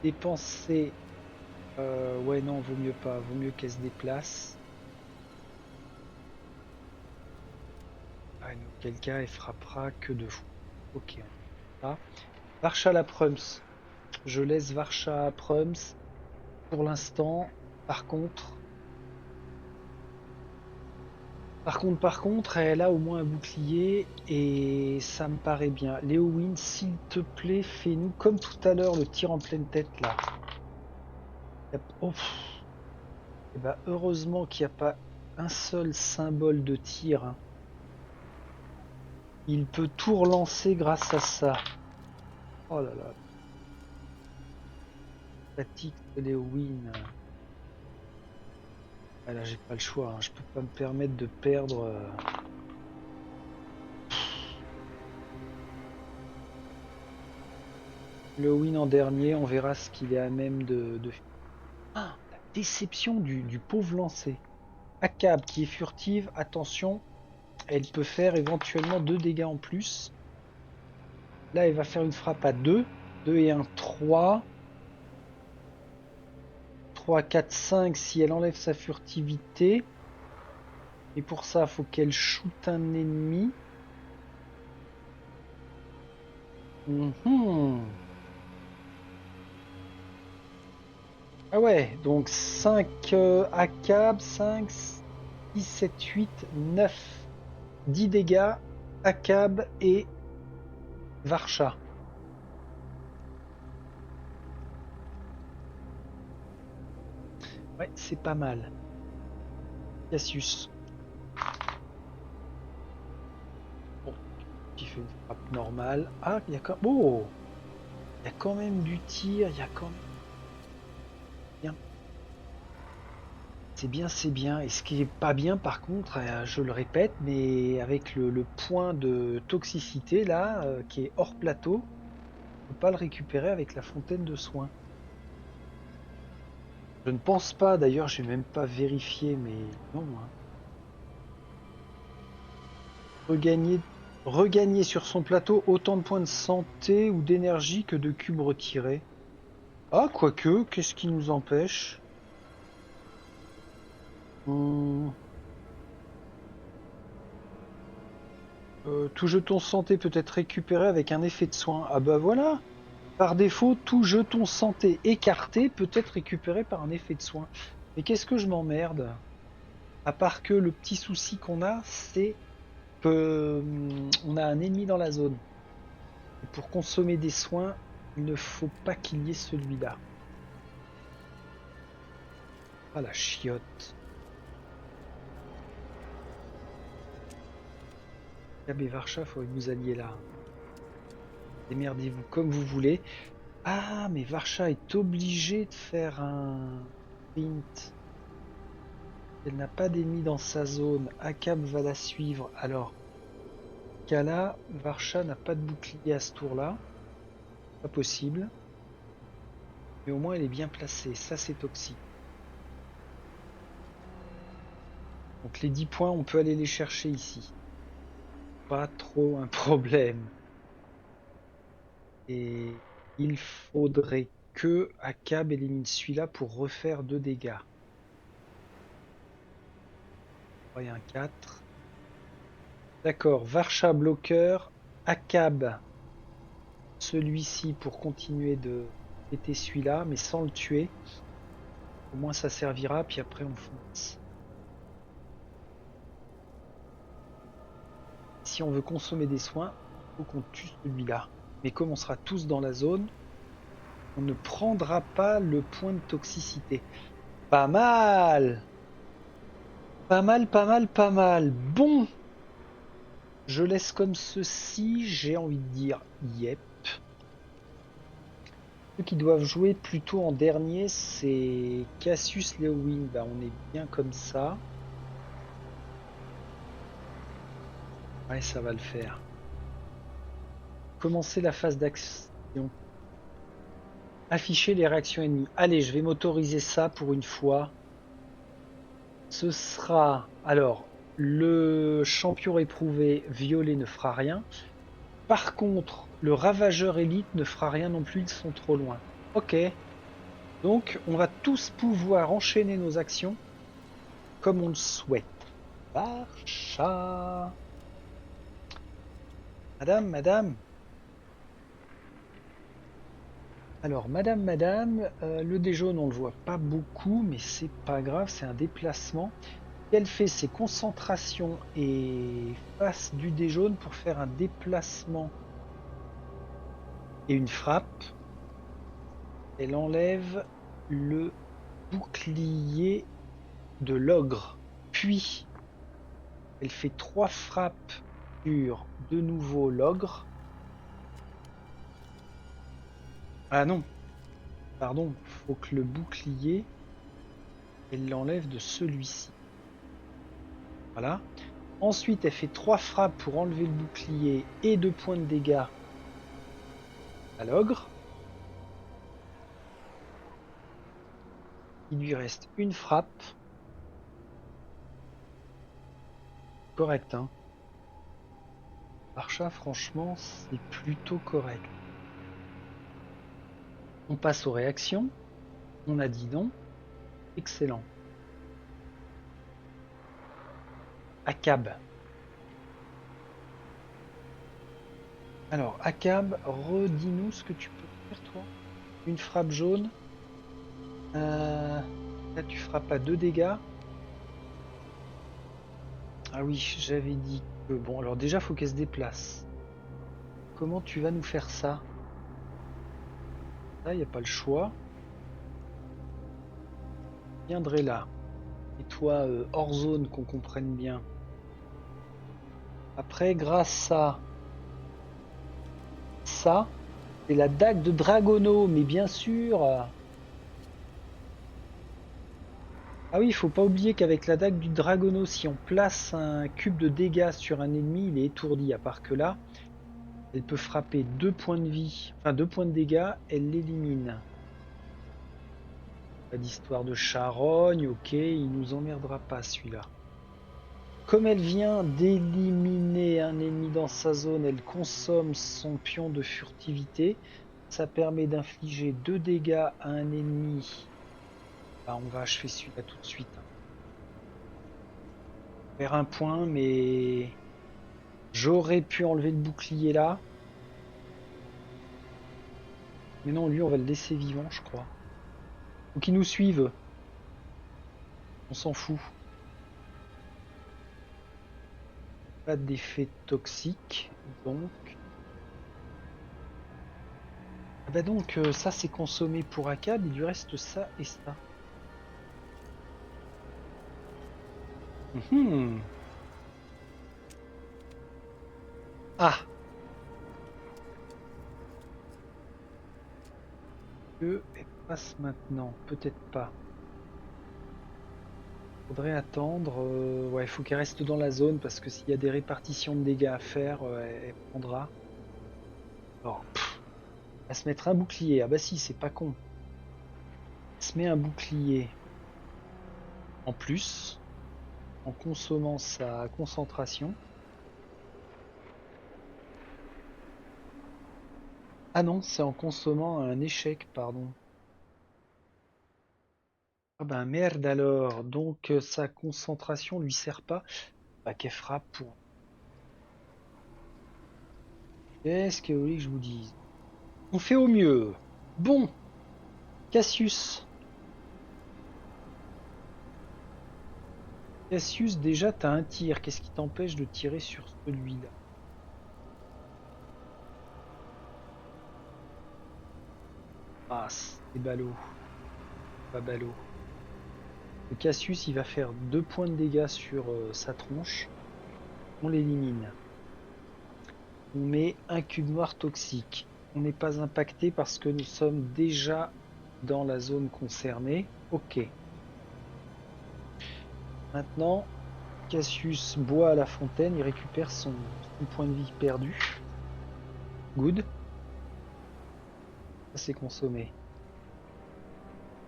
dépenser... ouais non, vaut mieux pas, vaut mieux qu'elle se déplace. Ah, dans quel cas elle frappera que 2 fois. Ok, on Varsha la Prums. Je laisse Varsha Prums pour l'instant. Par contre, elle a au moins un bouclier et ça me paraît bien. Léowyn, s'il te plaît, fais-nous comme tout à l'heure le tir en pleine tête là. Oh. Et bah, heureusement qu'il n'y a pas un seul symbole de tir. Hein. Il peut tout relancer grâce à ça. Oh là là. Fatigue de Léowyn. Ah là, j'ai pas le choix. Hein. Je peux pas me permettre de perdre. Le win en dernier, on verra ce qu'il est à même de... Ah, la déception du pauvre lancé. Akab qui est furtive, attention, Elle peut faire éventuellement 2 dégâts en plus. Là, elle va faire une frappe à 2. 2 et 1, 3. 3, 4, 5 si elle enlève sa furtivité. Et pour ça, il faut qu'elle shoot un ennemi. Mhm. Ah ouais, donc 5 ACAB, 5, 6, 7, 8, 9. 10 dégâts, ACAB et Varsha. Ouais, c'est pas mal. Cassius. Bon, qui fait une frappe normale. Ah, il y a quand... Oh, il y a quand même du tir, il y a quand même... Bien. C'est bien, c'est bien. Et ce qui est pas bien, par contre, je le répète, mais avec le point de toxicité, là, qui est hors plateau, on peut pas le récupérer avec la fontaine de soins. Je ne pense pas, d'ailleurs, j'ai même pas vérifié, mais non, hein. Regagner, regagner sur son plateau autant de points de santé ou d'énergie que de cubes retirés. Ah, quoique, qu'est-ce qui nous empêche? Hmm, tout jeton santé peut être récupéré avec un effet de soin. Ah bah voilà! Par défaut, tout jeton santé écarté peut être récupéré par un effet de soin. Mais qu'est-ce que je m'emmerde? À part que le petit souci qu'on a, c'est que on a un ennemi dans la zone. Et pour consommer des soins, il ne faut pas qu'il y ait celui-là. Ah la chiotte. Gab et Varcha, faudrait que vous alliez là. Démerdez-vous comme vous voulez. Ah, mais Varcha est obligée de faire un sprint. Elle n'a pas d'ennemis dans sa zone. Akab va la suivre. Alors, Kala, Varcha n'a pas de bouclier à ce tour-là. Pas possible. Mais au moins elle est bien placée. Ça, c'est toxique. Donc les 10 points, on peut aller les chercher ici. Pas trop un problème. Et il faudrait que Akab élimine celui-là pour refaire 2 dégâts. 3 et un 4. D'accord, Varsha bloqueur, Akab celui-ci pour continuer de péter celui-là, mais sans le tuer. Au moins ça servira, puis après on fonce. Si on veut consommer des soins, il faut qu'on tue celui-là. Mais comme on sera tous dans la zone, on ne prendra pas le point de toxicité. Pas mal! Pas mal, pas mal, pas mal. Bon, je laisse comme ceci, j'ai envie de dire yep. Ceux qui doivent jouer plutôt en dernier, c'est Cassius Leowin. Bah, on est bien comme ça. Ouais, ça va le faire. Commencer la phase d'action. Afficher les réactions ennemies. Allez, je vais m'autoriser ça pour une fois. Ce sera... Alors, le champion éprouvé violet ne fera rien. Par contre, le ravageur élite ne fera rien non plus, ils sont trop loin. Ok. Donc, on va tous pouvoir enchaîner nos actions comme on le souhaite. Barcha. Madame, madame. Alors, madame, le dé jaune, on le voit pas beaucoup, mais c'est pas grave, c'est un déplacement. Elle fait ses concentrations et face du dé jaune pour faire un déplacement et une frappe. Elle enlève le bouclier de l'ogre. Puis, elle fait 3 frappes sur de nouveau l'ogre. Ah non, pardon, faut que le bouclier, elle l'enlève de celui-ci. Voilà. Ensuite, elle fait 3 frappes pour enlever le bouclier et 2 points de dégâts à l'ogre. Il lui reste une frappe. Correct, hein. Archa, franchement, c'est plutôt correct. On passe aux réactions. On a dit non. Excellent. Akab. Alors, Akab, redis-nous ce que tu peux faire, toi. Une frappe jaune. Là, tu frappes à 2 dégâts. Ah oui, j'avais dit que... Bon, alors déjà, faut qu'elle se déplace. Comment tu vas nous faire ça? Là, il n'y a pas le choix. Je viendrai là. Et toi, hors zone, qu'on comprenne bien. Après, grâce à ça, c'est la dague de Dragono, mais bien sûr. Ah oui, il faut pas oublier qu'avec la dague du Dragono, si on place un cube de dégâts sur un ennemi, il est étourdi. À part que là, elle peut frapper 2 points de vie, enfin 2 points de dégâts, elle l'élimine. Pas d'histoire de charogne, ok, il nous emmerdera pas celui-là. Comme elle vient d'éliminer un ennemi dans sa zone, elle consomme son pion de furtivité. Ça permet d'infliger 2 dégâts à un ennemi. Bah, on va achever celui-là tout de suite, hein. Faire un point, mais j'aurais pu enlever le bouclier là. Mais non, lui, on va le laisser vivant, je crois. Faut qu'il nous suive. On s'en fout. Pas d'effet toxique, donc. Ah bah donc, ça c'est consommé pour Akab, il lui reste ça et ça. Mhm. Ah! Que elle passe maintenant? Peut-être pas. Faudrait attendre. Ouais, il faut qu'elle reste dans la zone parce que s'il y a des répartitions de dégâts à faire, elle prendra. Alors, elle se mettre un bouclier. Ah bah si, c'est pas con. Elle se met un bouclier en plus en consommant sa concentration. Ah non, c'est en consommant un échec, pardon. Ah ben merde alors. Donc sa concentration lui sert pas. Bah qu'elle frappe pour. Qu'est-ce que vous voulez que je vous dise? On fait au mieux. Bon, Cassius. Cassius, déjà, t'as un tir. Qu'est-ce qui t'empêche de tirer sur celui-là? Ah, c'est ballot. Pas ballot. Le Cassius, il va faire 2 points de dégâts sur sa tronche. On l'élimine. On met un cube noir toxique. On n'est pas impacté parce que nous sommes déjà dans la zone concernée. Ok. Maintenant, Cassius boit à la fontaine, il récupère son point de vie perdu. Good. Ça c'est consommé.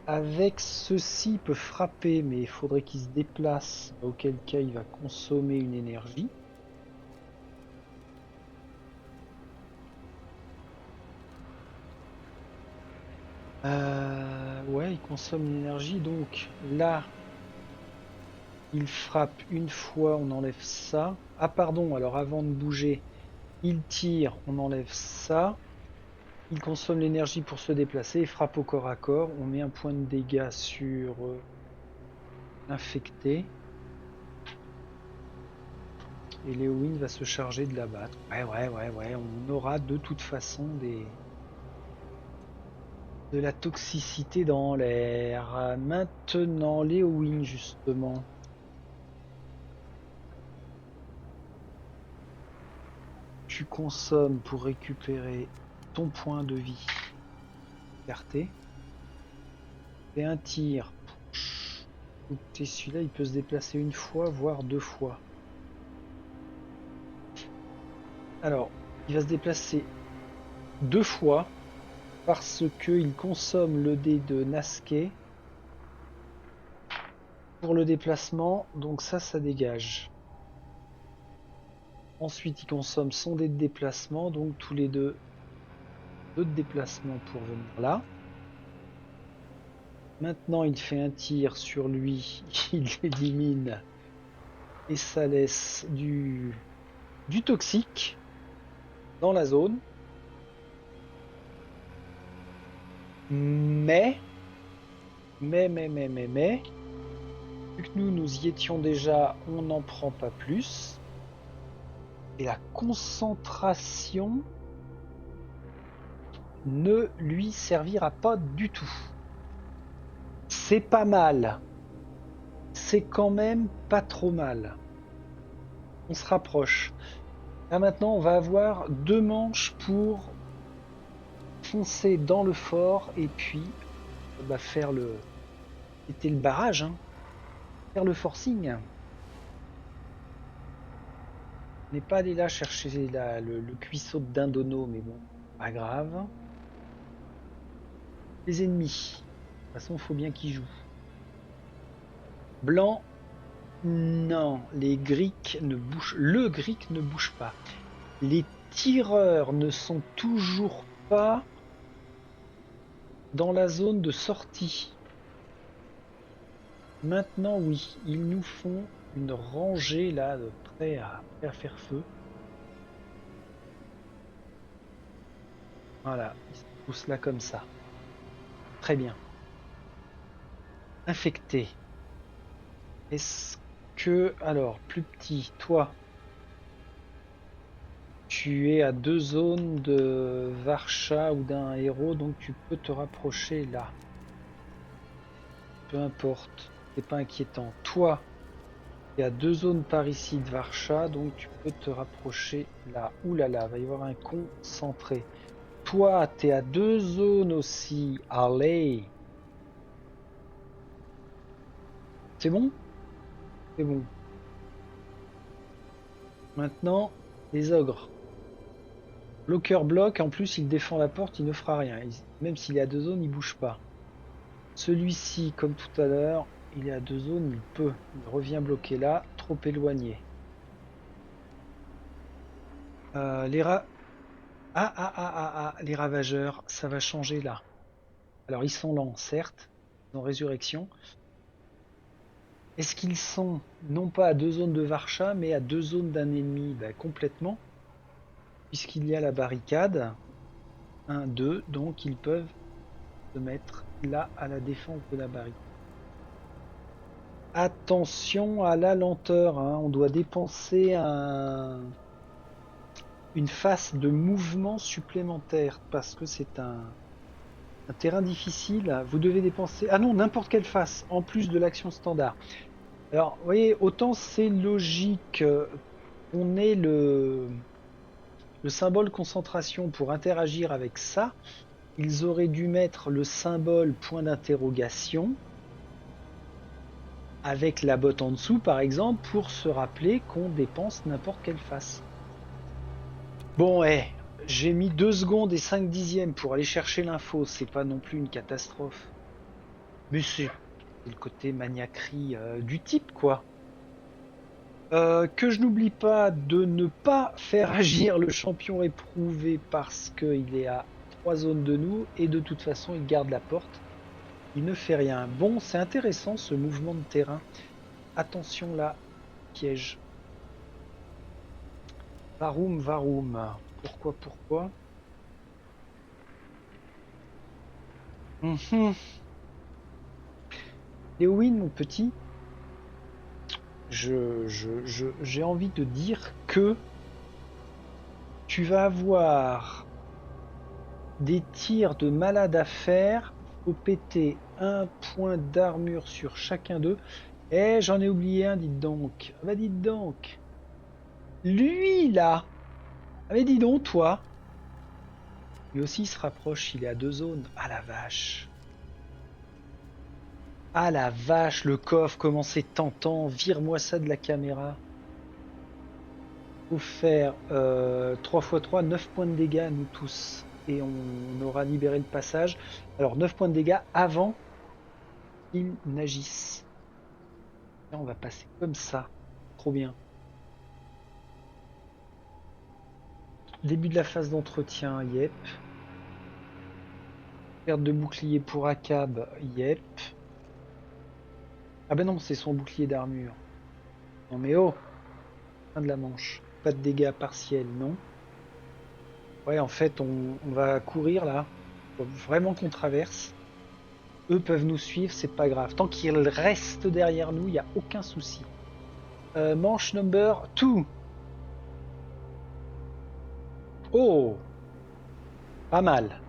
Avec ceci, il peut frapper, mais il faudrait qu'il se déplace, auquel cas il va consommer une énergie. Ouais, il consomme une énergie, donc là, il frappe une fois, on enlève ça. Ah pardon, alors avant de bouger, il tire, on enlève ça. Il consomme l'énergie pour se déplacer et frappe au corps à corps. On met un point de dégâts sur l'infecté. Et Léowyn va se charger de l'abattre. Ouais. On aura de toute façon de la toxicité dans l'air. Maintenant, Léowyn, justement. Tu consommes pour récupérer ton point de vie. Écarté. Et un tir. Écoutez, celui-là, il peut se déplacer une fois, voire 2 fois. Alors, il va se déplacer 2 fois parce qu'il consomme le dé de Nasque pour le déplacement, donc ça dégage. Ensuite, il consomme son dé de déplacement, donc tous les deux de déplacement pour venir là. Maintenant, il fait un tir sur lui, il l'élimine et ça laisse du toxique dans la zone. Mais, vu que nous y étions déjà, on n'en prend pas plus. Et la concentration ne lui servira pas du tout. C'est pas mal. C'est quand même pas trop mal. On se rapproche. Là maintenant, on va avoir 2 manches pour foncer dans le fort et puis faire le... C'était le barrage, hein. Faire le forcing. On n'est pas allé là chercher le cuisseau de Dindono, mais bon, pas grave. Les ennemis. De toute façon, il faut bien qu'ils jouent. Blanc, non. Les Greeks ne bougent. Le Greek ne bouge pas. Les tireurs ne sont toujours pas dans la zone de sortie. Maintenant, oui, ils nous font une rangée là, prêts à faire feu. Voilà, ils se poussent là comme ça. Très bien. Infecté. Est-ce que... Alors, plus petit, toi, tu es à 2 zones de Varsha ou d'un héros, donc tu peux te rapprocher là. Peu importe, c'est pas inquiétant. Toi, tu es à 2 zones par ici de Varsha, donc tu peux te rapprocher là. Ouh là là, va y avoir un concentré. Toi, tu es à 2 zones aussi. Allez. C'est bon? C'est bon. Maintenant, les ogres. Bloqueur bloque, en plus il défend la porte, il ne fera rien. Même s'il est à 2 zones, il bouge pas. Celui-ci, comme tout à l'heure, il est à 2 zones, il peut. Il revient bloquer là, trop éloigné. Les les ravageurs, ça va changer là. Alors ils sont lents, certes, ils ont résurrection. Est-ce qu'ils sont non pas à 2 zones de Varsha, mais à 2 zones d'un ennemi? Complètement, puisqu'il y a la barricade. 1, 2, donc ils peuvent se mettre là à la défense de la barricade. Attention à la lenteur, hein. On doit dépenser une phase de mouvement supplémentaire parce que c'est un terrain difficile. Vous devez dépenser... Ah non, n'importe quelle phase, en plus de l'action standard. Alors, vous voyez, autant c'est logique, on ait le symbole concentration pour interagir avec ça, ils auraient dû mettre le symbole point d'interrogation avec la botte en dessous, par exemple, pour se rappeler qu'on dépense n'importe quelle face. Bon, j'ai mis 2 secondes et 5 dixièmes pour aller chercher l'info, c'est pas non plus une catastrophe. Mais c'est le côté maniaquerie du type, quoi. Que je n'oublie pas de ne pas faire agir le champion éprouvé parce qu'il est à 3 zones de nous et de toute façon il garde la porte. Il ne fait rien. Bon, c'est intéressant ce mouvement de terrain. Attention là, piège. Varum, Varum. Pourquoi Léowin, mon petit, j'ai envie de dire que tu vas avoir des tirs de malade à faire. Faut péter 1 point d'armure sur chacun d'eux. J'en ai oublié un, dites donc. Ah bah dites donc. Lui là. Ah mais dis donc toi. Lui aussi il se rapproche, il est à 2 zones. Ah la vache. Ah la vache, le coffre, comment c'est tentant. Vire-moi ça de la caméra. Faut faire 3 x 3, 9 points de dégâts à nous tous. Et on aura libéré le passage. Alors 9 points de dégâts avant qu'ils n'agissent. Là on va passer comme ça. Trop bien. Début de la phase d'entretien, yep. Perte de bouclier pour Akab, yep. Ah ben non, c'est son bouclier d'armure. Non mais oh, fin de la manche. Pas de dégâts partiels, non. Ouais, en fait, on va courir là. Faut vraiment qu'on traverse. Eux peuvent nous suivre, c'est pas grave. Tant qu'ils restent derrière nous, il n'y a aucun souci. Manche number 2. Oh, pas mal.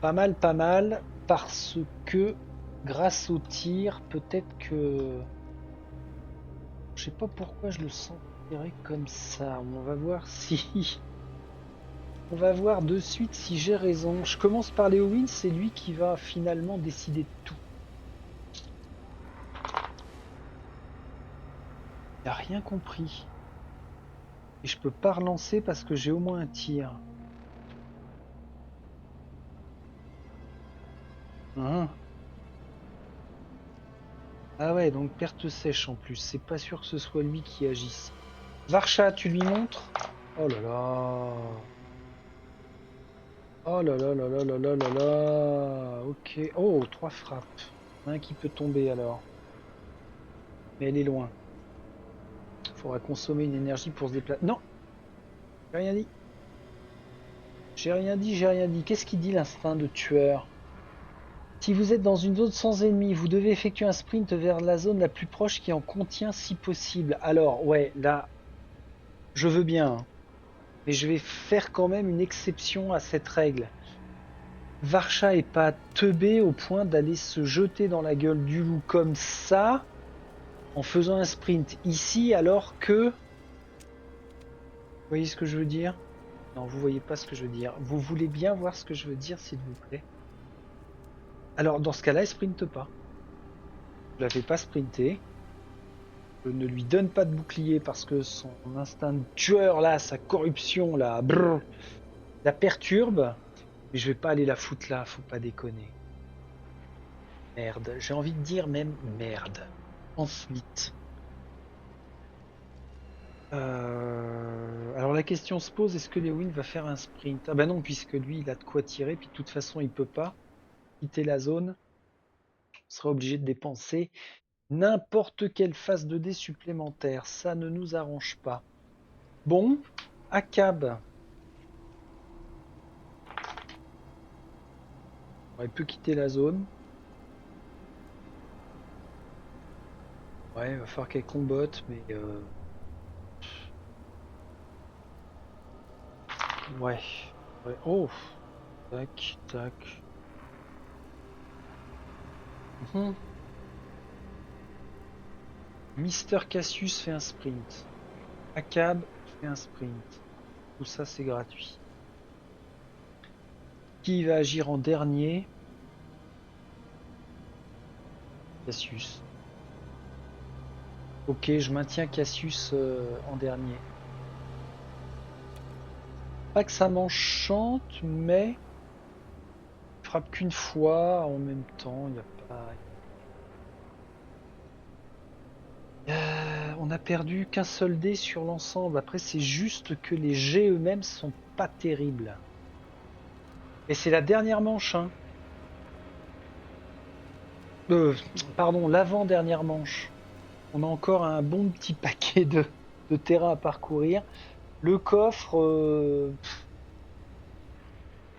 Pas mal, pas mal. Parce que grâce au tir, peut-être que... Je sais pas pourquoi je le sentirais comme ça. On va voir si... On va voir de suite si j'ai raison. Je commence par Léowin, c'est lui qui va finalement décider de tout. Il a rien compris. Et je peux pas relancer parce que j'ai au moins un tir. Hein. Ah ouais, donc perte sèche en plus. C'est pas sûr que ce soit lui qui agisse. Varcha, tu lui montres? Oh là là. Oh là là là là là là là là. Ok. Oh, 3 frappes. Un qui peut tomber alors. Mais elle est loin. Faudra consommer une énergie pour se déplacer. Non, j'ai rien dit. J'ai rien dit, j'ai rien dit. Qu'est-ce qu'il dit l'instinct de tueur? Si vous êtes dans une zone sans ennemis, vous devez effectuer un sprint vers la zone la plus proche qui en contient si possible. Alors, ouais, là, je veux bien, hein, mais je vais faire quand même une exception à cette règle. Varcha est pas teubé au point d'aller se jeter dans la gueule du loup comme ça en faisant un sprint ici alors que... Vous voyez ce que je veux dire? Non, vous voyez pas ce que je veux dire. Vous voulez bien voir ce que je veux dire, s'il vous plaît? Alors, dans ce cas-là, il sprinte pas. Je la fais pas sprinter. Je ne lui donne pas de bouclier parce que son instinct de tueur là, sa corruption là, brrr, la perturbe. Mais je vais pas aller la foutre là, faut pas déconner. Merde, j'ai envie de dire même merde. Ensuite, alors la question se pose, est-ce que Lewin va faire un sprint? Ah bah non, puisque lui il a de quoi tirer, puis de toute façon il peut pas quitter la zone. On sera obligé de dépenser n'importe quelle phase de dés supplémentaire. Ça ne nous arrange pas. Bon, Akab. Il peut quitter la zone. Ouais, il va falloir qu'elle combatte, mais ouais. Ouais. Oh, tac, tac. Mhm. Mister Cassius fait un sprint. Akab fait un sprint. Tout ça, c'est gratuit. Qui va agir en dernier? Cassius. Ok, je maintiens Cassius en dernier. Pas que ça m'enchante, mais il frappe qu'une fois en même temps. Il n'y a pas. On a perdu qu'un seul dé sur l'ensemble. Après, c'est juste que les jets eux-mêmes sont pas terribles. Et c'est la dernière manche, hein. Euh, Pardon, l'avant-dernière manche. On a encore un bon petit paquet de terrain à parcourir. Le coffre,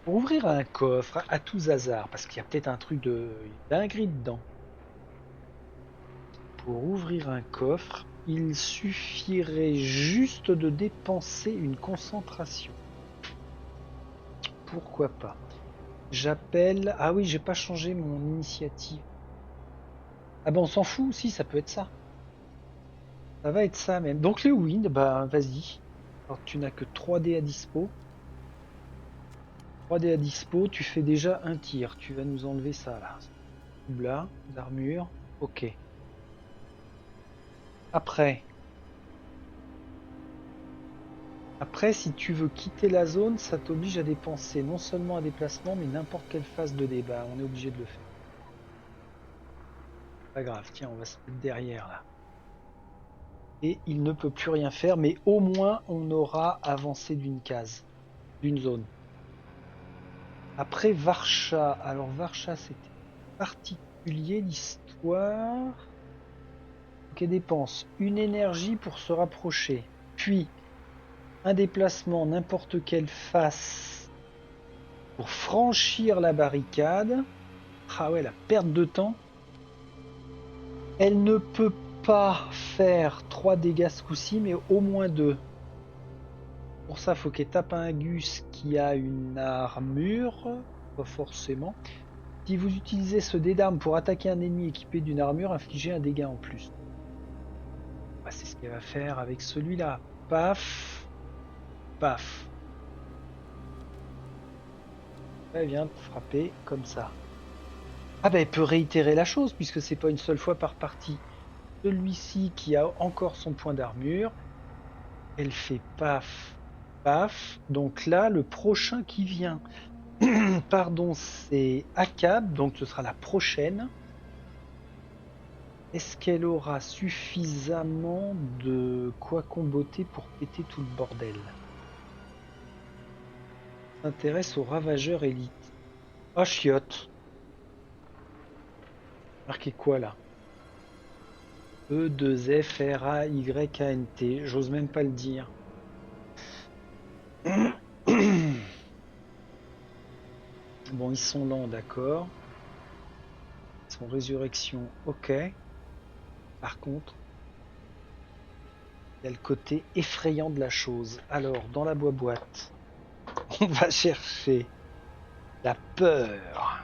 pour ouvrir un coffre à tous hasards, parce qu'il y a peut-être un truc de dinguerie dedans. Pour ouvrir un coffre, il suffirait juste de dépenser une concentration. Pourquoi pas? J'appelle. Ah oui, j'ai pas changé mon initiative. Ah ben on s'en fout aussi, ça peut être ça. Ça va être ça même. Donc les wind, bah vas-y. Alors tu n'as que 3 dés à dispo. 3 dés à dispo, tu fais déjà un tir. Tu vas nous enlever ça là. Là, d'armure. Ok. Après. Après, si tu veux quitter la zone, ça t'oblige à dépenser non seulement un déplacement, mais n'importe quelle phase de débat. On est obligé de le faire. Pas grave, tiens, on va se mettre derrière là. et il ne peut plus rien faire, mais au moins on aura avancé d'une case, d'une zone. Après Varsha, alors Varsha c'était particulier l'histoire. Donc elle dépense une énergie pour se rapprocher, puis un déplacement n'importe quelle face pour franchir la barricade. Ah ouais, la perte de temps. Elle ne peut pas faire 3 dégâts ce coup-ci, mais au moins 2. Pour ça, il faut qu'elle tape un Gus qui a une armure. Pas forcément. Si vous utilisez ce dé d'arme pour attaquer un ennemi équipé d'une armure, infligez un dégât en plus. Bah, c'est ce qu'elle va faire avec celui-là. Paf. Paf. Elle vient de frapper comme ça. Ah bah elle peut réitérer la chose puisque c'est pas une seule fois par partie. Celui-ci qui a encore son point d'armure, elle fait paf, paf. Donc là, le prochain qui vient, pardon, c'est Akab, donc ce sera la prochaine. Est-ce qu'elle aura suffisamment de quoi comboter pour péter tout le bordel? S'intéresse aux ravageurs élites. Oh chiotte. Marqué quoi là? E2FRAYANT. J'ose même pas le dire. Bon, ils sont lents, d'accord. Son résurrection, ok. Par contre, il y a le côté effrayant de la chose. Alors, dans la boîte, on va chercher la peur.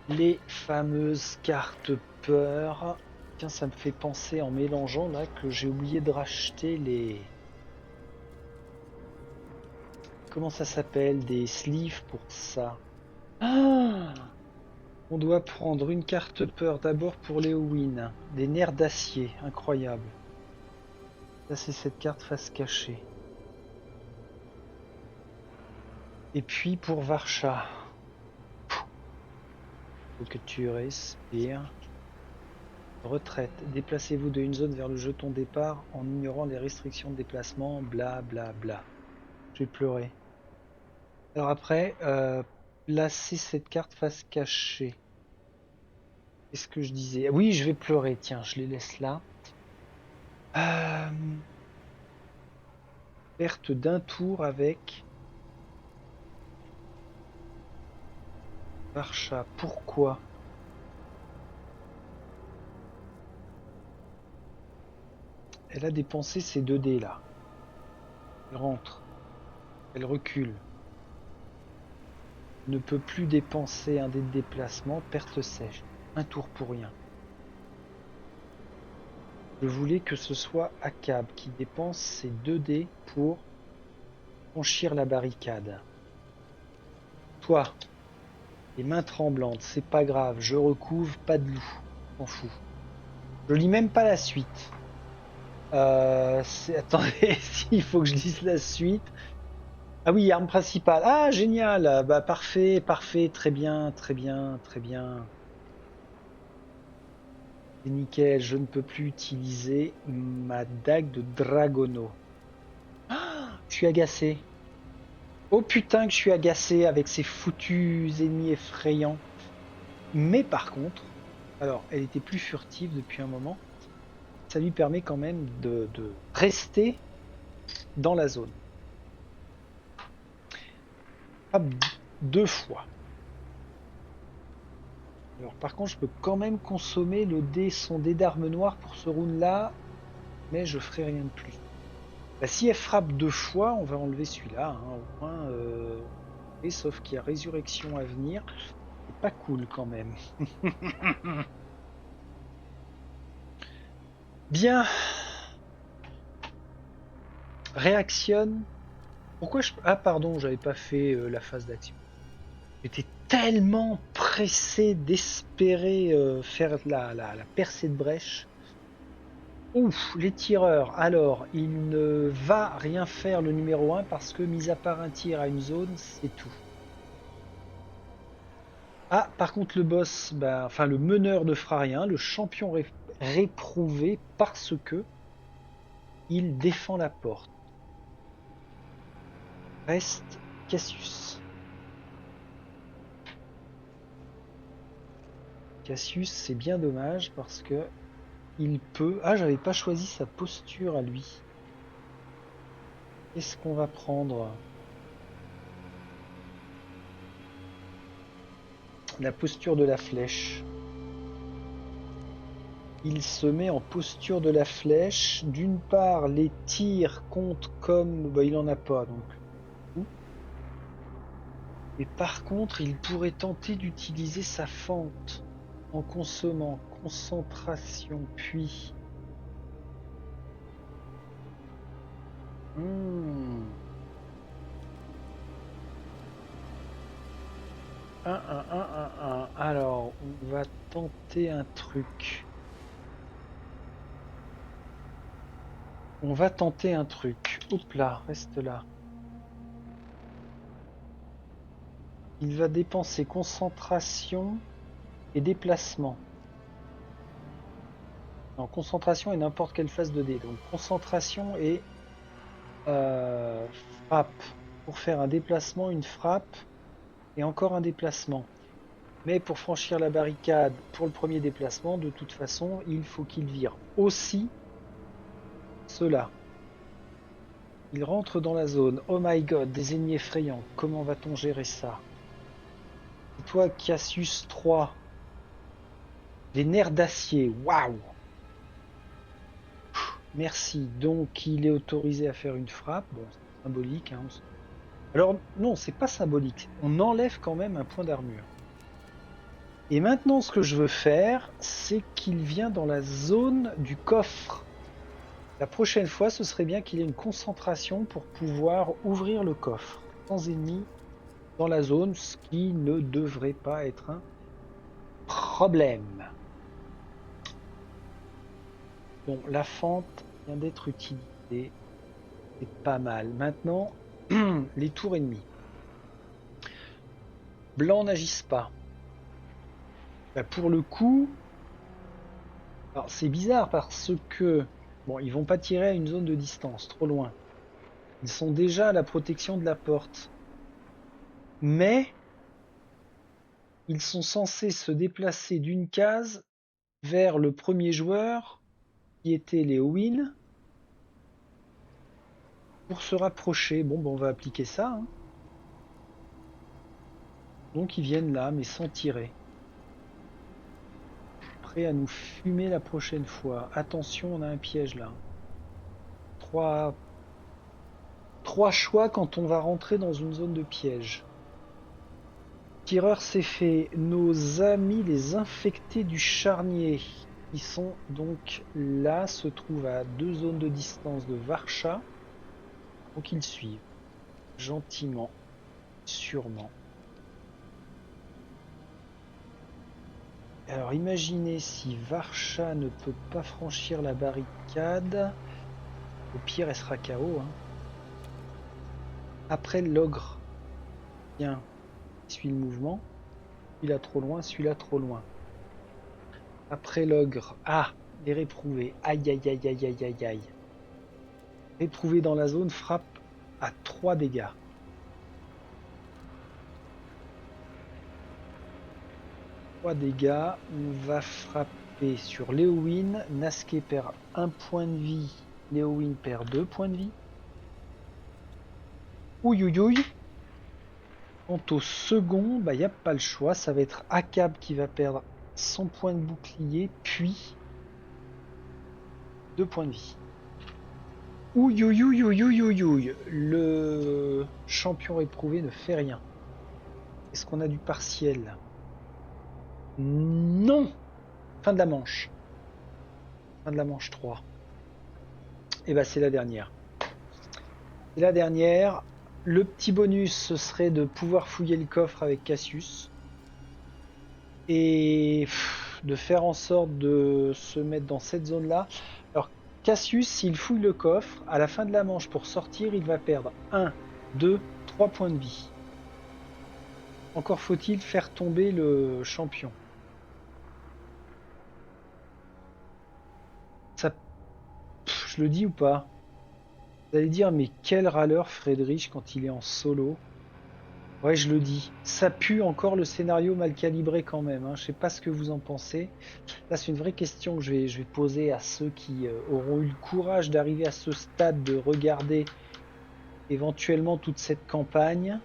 Les fameuses cartes peur. Tiens, ça me fait penser en mélangeant là que j'ai oublié de racheter les... Comment ça s'appelle? Des sleeves pour ça. Ah, on doit prendre une carte peur d'abord pour Léowyn. Des nerfs d'acier, incroyable. Ça c'est cette carte face cachée. Et puis pour Varsha. Faut que tu respires. Retraite. Déplacez-vous de une zone vers le jeton départ en ignorant les restrictions de déplacement. Bla bla bla. Je vais pleurer. Alors après, placer cette carte face cachée. Qu'est-ce que je disais? Oui, je vais pleurer. Tiens, je les laisse là. Perte d'un tour avec Varsha. Pourquoi? Elle a dépensé ses 2 dés là. Elle rentre. Elle recule. Ne peut plus dépenser un dé de déplacement. Perte sèche. Un tour pour rien. Je voulais que ce soit Akab qui dépense ses 2 dés pour franchir la barricade. Toi, les mains tremblantes, c'est pas grave, je recouvre, pas de loup. M'en fous. Je lis même pas la suite. Attendez, s'il faut que je lise la suite. Ah oui, arme principale. Ah, génial. Bah parfait, parfait, très bien, très bien, très bien. C'est nickel, je ne peux plus utiliser ma dague de Dragono. Ah, je suis agacé. Oh putain que je suis agacé avec ces foutus ennemis effrayants. Mais par contre, alors elle était plus furtive depuis un moment. Ça lui permet quand même de rester dans la zone. Hop, 2 fois. Alors par contre, je peux quand même consommer son dé d'arme noire pour ce round là, mais je ferai rien de plus. Bah, si elle frappe 2 fois, on va enlever celui-là, hein, au moins, et sauf qu'il y a résurrection à venir. C'est pas cool quand même. Bien. Réactionne. Pourquoi je... Ah pardon, j'avais pas fait la phase d'action. J'étais tellement pressé d'espérer faire la percée de brèche. Ouf, les tireurs. Alors, il ne va rien faire le numéro 1 parce que, mis à part un tir à une zone, c'est tout. Ah, par contre, le boss, bah, enfin le meneur ne fera rien. Le champion réprouvé parce que il défend la porte. Reste Cassius. Cassius, c'est bien dommage parce que il peut... Ah, j'avais pas choisi sa posture à lui. Qu'est-ce qu'on va prendre? La posture de la flèche. Il se met en posture de la flèche. D'une part, les tirs comptent comme... Bah, il en a pas, donc... Et par contre, il pourrait tenter d'utiliser sa fente en consommant concentration, puis... Hmm. 1. Alors, on va tenter un truc. On va tenter un truc. Hop là, reste là. Il va dépenser concentration et déplacement. Non, concentration et n'importe quelle phase de dé. Donc concentration et frappe. Pour faire un déplacement, une frappe et encore un déplacement. Mais pour franchir la barricade pour le premier déplacement, de toute façon, il faut qu'il vire aussi cela. Il rentre dans la zone. Oh my god, des ennemis effrayants. Comment va-t-on gérer ça? Et toi, Cassius 3. Les nerfs d'acier. Waouh! Merci. Donc, il est autorisé à faire une frappe. Bon, c'est symbolique. Hein. Alors, non, c'est pas symbolique. On enlève quand même un point d'armure. Et maintenant, ce que je veux faire, c'est qu'il vient dans la zone du coffre. La prochaine fois, ce serait bien qu'il ait une concentration pour pouvoir ouvrir le coffre. Sans ennemis dans la zone, ce qui ne devrait pas être un problème. Bon, la fente vient d'être utilisée. C'est pas mal. Maintenant, les tours ennemis. Blancs n'agissent pas. Bah, pour le coup, alors c'est bizarre parce que bon, ils vont pas tirer à une zone de distance, trop loin. Ils sont déjà à la protection de la porte. Mais ils sont censés se déplacer d'une case vers le premier joueur, qui était les Owen, pour se rapprocher. Bon, ben on va appliquer ça. Hein. Donc ils viennent là, mais sans tirer. Prêts à nous fumer la prochaine fois. Attention, on a un piège là. Trois choix quand on va rentrer dans une zone de piège. Tireur, c'est fait. Nos amis les infectés du charnier, qui sont donc là, se trouvent à 2 zones de distance de Varcha. Donc ils suivent. Gentiment, sûrement. Alors imaginez si Varcha ne peut pas franchir la barricade. Au pire, elle sera KO. Hein. Après l'ogre. Bien. Il suit le mouvement. Celui-là trop loin, celui-là trop loin. Après l'ogre. Ah, les réprouvés. Aïe aïe aïe aïe aïe aïe aïe. Réprouvé dans la zone, frappe à 3 dégâts. Dégâts, on va frapper sur Léowyn. Nasquet perd 1 point de vie. Léowyn perd 2 points de vie. Ouïouïouï. Quant au second, bah, y a pas le choix. Ça va être Akab qui va perdre 100 points de bouclier, puis 2 points de vie. Ouïouïouïouïouïouïouï. Le champion éprouvé ne fait rien. Est-ce qu'on a du partiel? Non! Fin de la manche. Fin de la manche 3. Et bah c'est la dernière. C'est la dernière. Le petit bonus, ce serait de pouvoir fouiller le coffre avec Cassius. Et de faire en sorte de se mettre dans cette zone-là. Alors Cassius, s'il fouille le coffre, à la fin de la manche, pour sortir, il va perdre 1, 2, 3 points de vie. Encore faut-il faire tomber le champion. Je le dis ou pas? Vous allez dire, mais quel râleur Friedrich quand il est en solo. Ouais, je le dis. Ça pue encore le scénario mal calibré quand même. Hein. Je sais pas ce que vous en pensez. Là, c'est une vraie question que je vais poser à ceux qui auront eu le courage d'arriver à ce stade de regarder éventuellement toute cette campagne.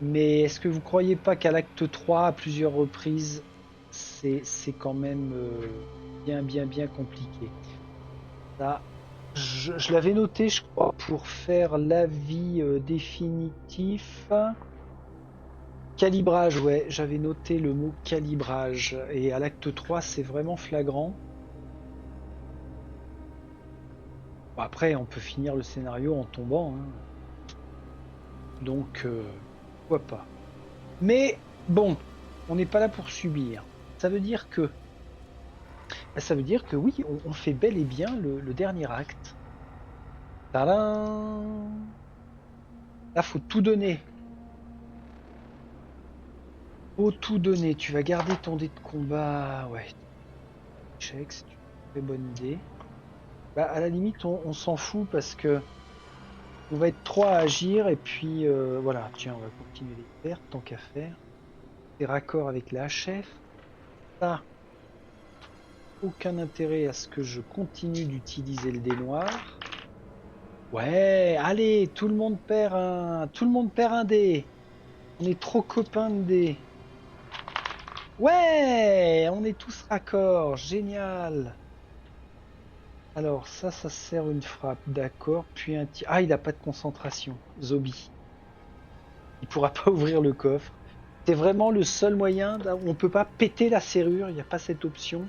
Mais est-ce que vous croyez pas qu'à l'acte 3, à plusieurs reprises, c'est quand même bien compliqué. Ça, je l'avais noté, je crois, pour faire l'avis définitif. Calibrage, ouais, j'avais noté le mot calibrage. Et à l'acte 3, c'est vraiment flagrant. Bon, après, on peut finir le scénario en tombant. Hein. Donc, pourquoi pas. Mais bon, on n'est pas là pour subir. Ça veut dire que, ça veut dire que oui, on fait bel et bien le dernier acte. Tadam! Là, faut tout donner. Faut tout donner. Tu vas garder ton dé de combat. Ouais. Check, c'est une très bonne idée. Bah, à la limite, on s'en fout parce que on va être trois à agir et puis voilà. Tiens, on va continuer les pertes tant qu'à faire. C'est raccord avec la HF. Ça, aucun intérêt à ce que je continue d'utiliser le dé noir. Ouais, allez, tout le monde perd un dé. On est trop copains de dés. Ouais, on est tous raccords, génial. Alors ça sert une frappe, d'accord. Puis un tir. Ah, il a pas de concentration, Zobi. Il pourra pas ouvrir le coffre. C'est vraiment le seul moyen. On peut pas péter la serrure, il n'y a pas cette option.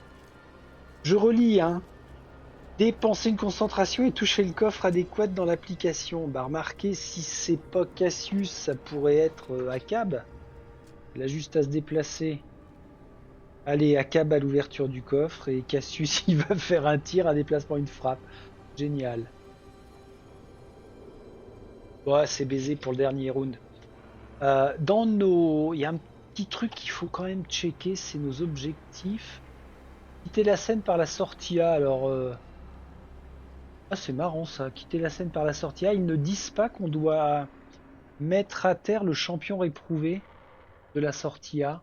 Je relis, hein. Dépenser une concentration et toucher le coffre adéquat dans l'application. Bah remarquez, si c'est pas Cassius, ça pourrait être Akab. Il a juste à se déplacer. Allez, Akab à l'ouverture du coffre et Cassius il va faire un tir, un déplacement, une frappe. Génial. Ouais, c'est baisé pour le dernier round. Il y a un petit truc qu'il faut quand même checker, c'est nos objectifs. Quitter la scène par la sortie A. Alors, ah, c'est marrant ça. Quitter la scène par la sortie A. Ils ne disent pas qu'on doit mettre à terre le champion réprouvé de la sortie A.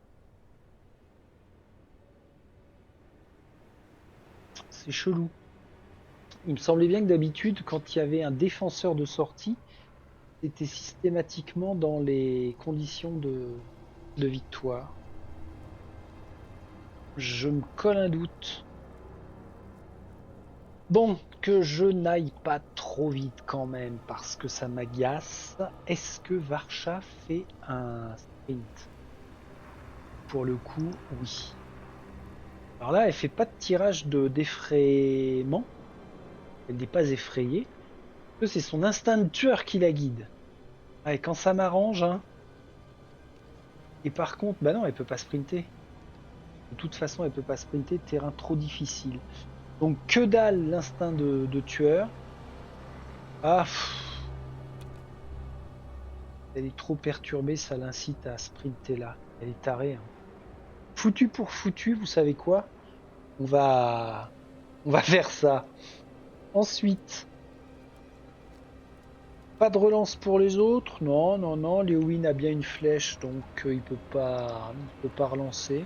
C'est chelou. Il me semblait bien que d'habitude, quand il y avait un défenseur de sortie, c'était systématiquement dans les conditions de victoire. Je me colle un doute. Bon, que je n'aille pas trop vite quand même, parce que ça m'agace. Est-ce que Varcha fait un sprint? Pour le coup, oui. Alors là, elle fait pas de tirage d'effrayement. Elle n'est pas effrayée. C'est son instinct de tueur qui la guide. Ouais, quand ça m'arrange, hein. Et par contre, bah non, elle peut pas sprinter. De toute façon, elle peut pas sprinter, terrain trop difficile. Donc que dalle l'instinct de tueur. Ah, elle est trop perturbée, ça l'incite à sprinter là. Elle est tarée. Hein. Foutu pour foutu, vous savez quoi? On va faire ça. Ensuite, pas de relance pour les autres. Non, non, non. Léowin a bien une flèche, donc il peut pas relancer.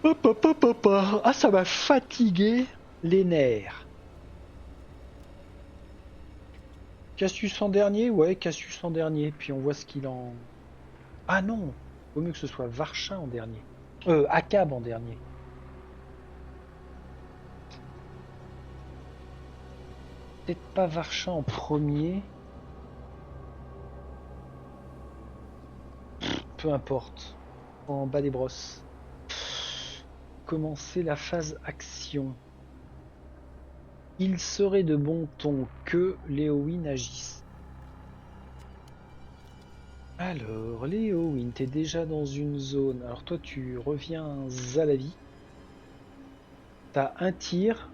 Hop, hop, hop, hop. Ah, ça m'a fatigué les nerfs. Cassius en dernier? Ouais, Cassius en dernier. Puis on voit ce qu'il en... Ah non! Vaut mieux que ce soit Varcha en dernier. Akab en dernier. Peut-être pas Varcha en premier. Peu importe. En bas des brosses. Commencer la phase action. Il serait de bon ton que Léowin agisse. Alors, Léowin, t'es déjà dans une zone. Alors toi, tu reviens à la vie. T'as un tir.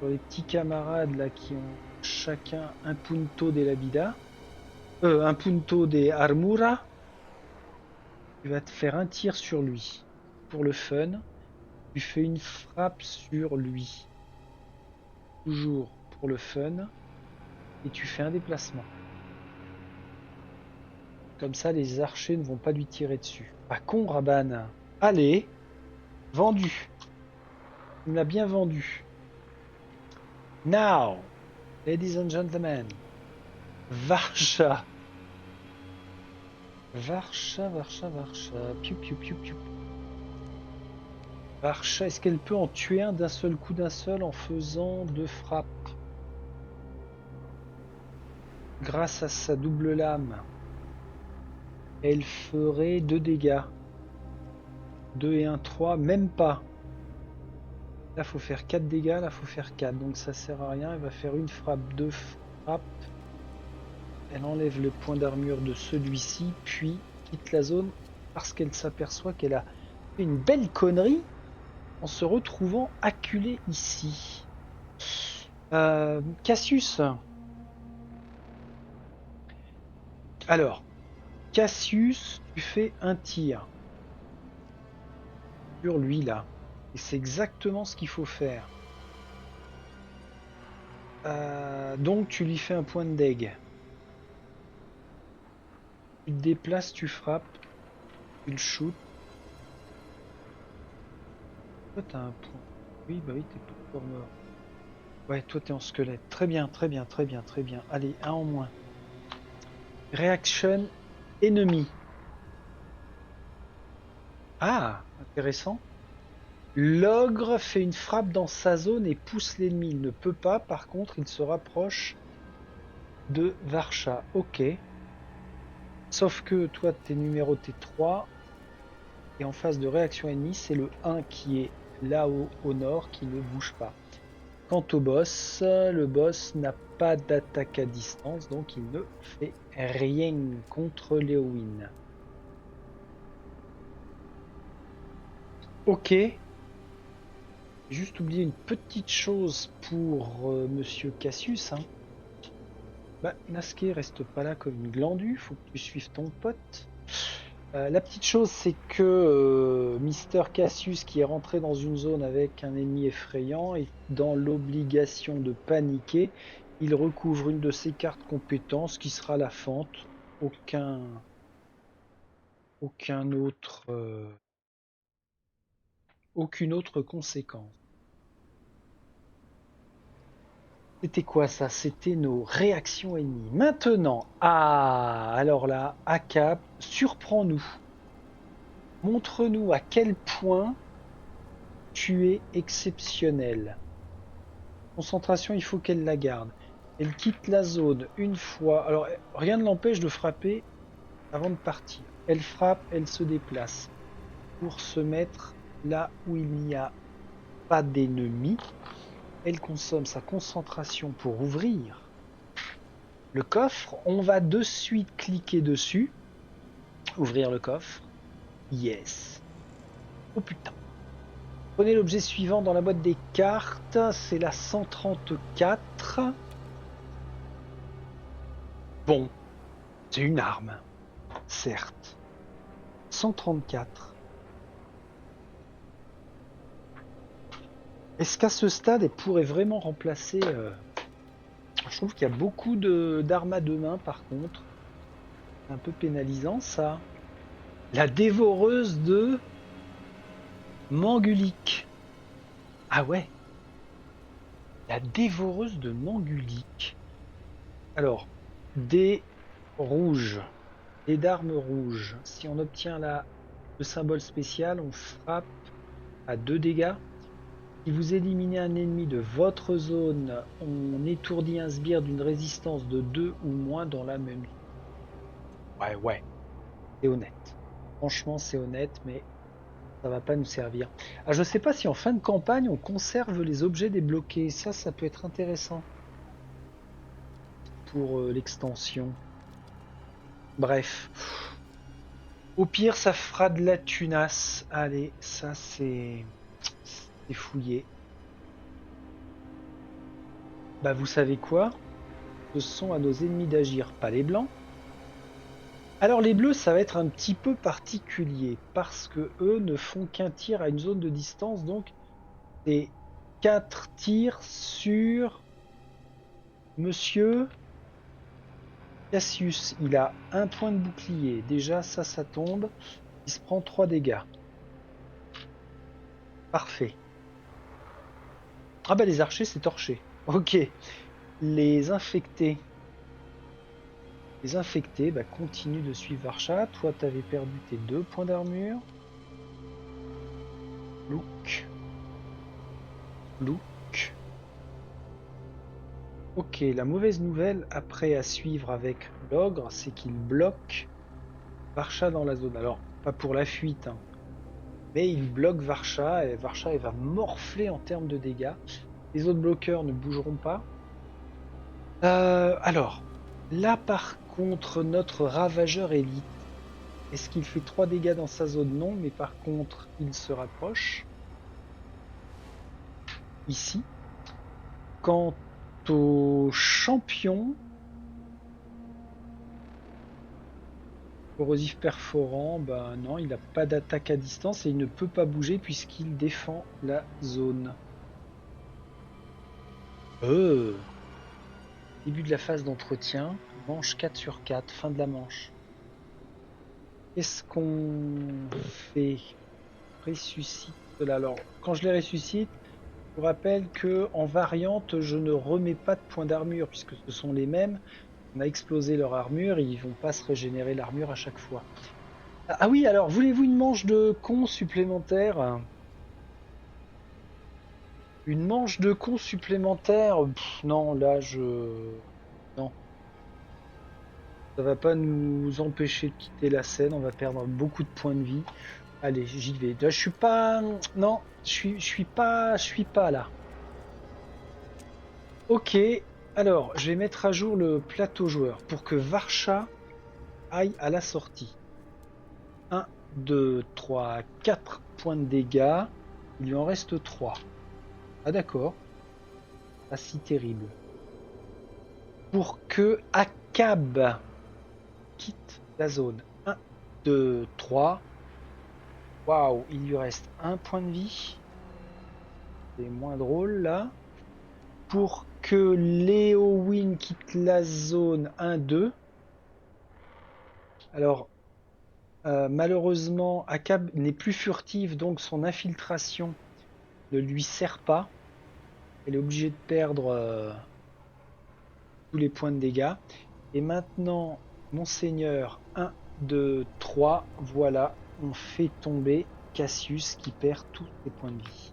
Pour les petits camarades là qui ont chacun un punto de la vida. Un punto de armura. Tu vas te faire un tir sur lui. Pour le fun. Tu fais une frappe sur lui. Toujours pour le fun. Et tu fais un déplacement. Comme ça, les archers ne vont pas lui tirer dessus. Pas con, Rabanne. Allez, vendu. Tu me l'as bien vendu. Now, ladies and gentlemen, Varsha. Varsha. Piou, piou, piou, piou. Varsha, est-ce qu'elle peut en tuer un d'un seul coup d'un seul en faisant 2 frappes? Grâce à sa double lame, elle ferait 2 dégâts. 2 et 1, 3, même pas. Là, faut faire 4 dégâts, là, faut faire 4. Donc ça sert à rien. Elle va faire une frappe, 2 frappes. Elle enlève le point d'armure de celui-ci, puis quitte la zone parce qu'elle s'aperçoit qu'elle a fait une belle connerie en se retrouvant acculée ici. Cassius. Alors, Cassius, tu fais un tir sur lui là. Et c'est exactement ce qu'il faut faire. Donc tu lui fais un point de deg. Tu te déplaces, tu frappes, tu le shoots. Toi t'as un point. Oui, bah oui, t'es pas encore mort. Ouais, toi t'es en squelette. Très bien. Allez, un en moins. Reaction ennemi. Ah, intéressant. L'ogre fait une frappe dans sa zone et pousse l'ennemi. Il ne peut pas, par contre, il se rapproche de Varsha. Ok. Sauf que toi, t'es numéroté 3. Et en phase de réaction ennemie, c'est le 1 qui est là-haut au nord qui ne bouge pas. Quant au boss, le boss n'a pas d'attaque à distance, donc il ne fait rien contre Léowyn. Ok. J'ai juste oublié une petite chose pour Monsieur Cassius. Hein. Bah, Nasquet reste pas là comme une glandue, faut que tu suives ton pote. La petite chose, c'est que Mister Cassius, qui est rentré dans une zone avec un ennemi effrayant, est dans l'obligation de paniquer. Il recouvre une de ses cartes compétences qui sera la fente. Aucun autre, aucune autre conséquence. C'était quoi ça? C'était nos réactions ennemies. Maintenant, alors là, ACAP, surprends-nous. Montre-nous à quel point tu es exceptionnel. Concentration, il faut qu'elle la garde. Elle quitte la zone une fois. Alors, rien ne l'empêche de frapper avant de partir. Elle frappe, elle se déplace pour se mettre là où il n'y a pas d'ennemis. Elle consomme sa concentration pour ouvrir le coffre. On va de suite cliquer dessus. Ouvrir le coffre. Yes. Oh putain. Prenez l'objet suivant dans la boîte des cartes. C'est la 134. Bon, c'est une arme, certes. 134. Est-ce qu'à ce stade, elle pourrait vraiment remplacer... Je trouve qu'il y a beaucoup d'armes à deux mains, par contre. C'est un peu pénalisant, ça. La dévoreuse de Mangulique. Ah ouais, la dévoreuse de Mangulique. Alors, des rouges. Des d'armes rouges. Si on obtient le symbole spécial, on frappe à 2 dégâts. Si vous éliminez un ennemi de votre zone, on étourdit un sbire d'une résistance de 2 ou moins dans la même zone. Ouais, c'est honnête. Franchement, c'est honnête, mais ça va pas nous servir. Ah, je sais pas si en fin de campagne, on conserve les objets débloqués. Ça peut être intéressant pour l'extension. Bref. Au pire, ça fera de la tunasse. Allez, ça c'est fouillé. Bah vous savez quoi? Ce sont à nos ennemis d'agir, pas les blancs. Alors les bleus, ça va être un petit peu particulier parce que eux ne font qu'un tir à une zone de distance, donc c'est 4 tirs sur Monsieur Cassius. Il a un point de bouclier. Déjà, ça tombe. Il se prend 3 dégâts. Parfait. Ah bah les archers, c'est torché. Ok. Les infectés. Les infectés, bah, continuent de suivre Varcha. Toi, t'avais perdu tes 2 points d'armure. Look. Look. Ok, la mauvaise nouvelle après à suivre avec l'ogre, c'est qu'il bloque Varcha dans la zone. Alors, pas pour la fuite, hein, mais il bloque Varcha et Varcha elle va morfler en termes de dégâts. Les autres bloqueurs ne bougeront pas. Alors, là par contre, notre ravageur élite, est-ce qu'il fait 3 dégâts dans sa zone? Non, mais par contre, il se rapproche. Ici. Quant au champion, corrosif perforant, bah non, il n'a pas d'attaque à distance et il ne peut pas bouger puisqu'il défend la zone. Début de la phase d'entretien, manche 4 sur 4, fin de la manche. Qu'est-ce qu'on fait? Ressuscite là. Alors, quand je les ressuscite, je vous rappelle que en variante, je ne remets pas de points d'armure puisque ce sont les mêmes. On a explosé leur armure et ils vont pas se régénérer l'armure à chaque fois. Ah oui, alors voulez-vous une manche de con supplémentaire? Une manche de con supplémentaire? Non, là non. Ça va pas nous empêcher de quitter la scène, on va perdre beaucoup de points de vie. Allez, j'y vais. Là, je suis pas. Non, je suis pas là. Ok, alors je vais mettre à jour le plateau joueur pour que Varcha aille à la sortie. 1, 2, 3, 4 points de dégâts. Il lui en reste 3. Ah d'accord, pas si terrible. Pour que Akab quitte la zone. 1, 2, 3. Waouh, il lui reste un point de vie. C'est moins drôle là. Pour que Léowin quitte la zone 1-2. Alors, malheureusement, Akab n'est plus furtive, donc son infiltration ne lui sert pas. Elle est obligée de perdre tous les points de dégâts. Et maintenant, Monseigneur 1, 2, 3. Voilà, on fait tomber Cassius qui perd tous ses points de vie.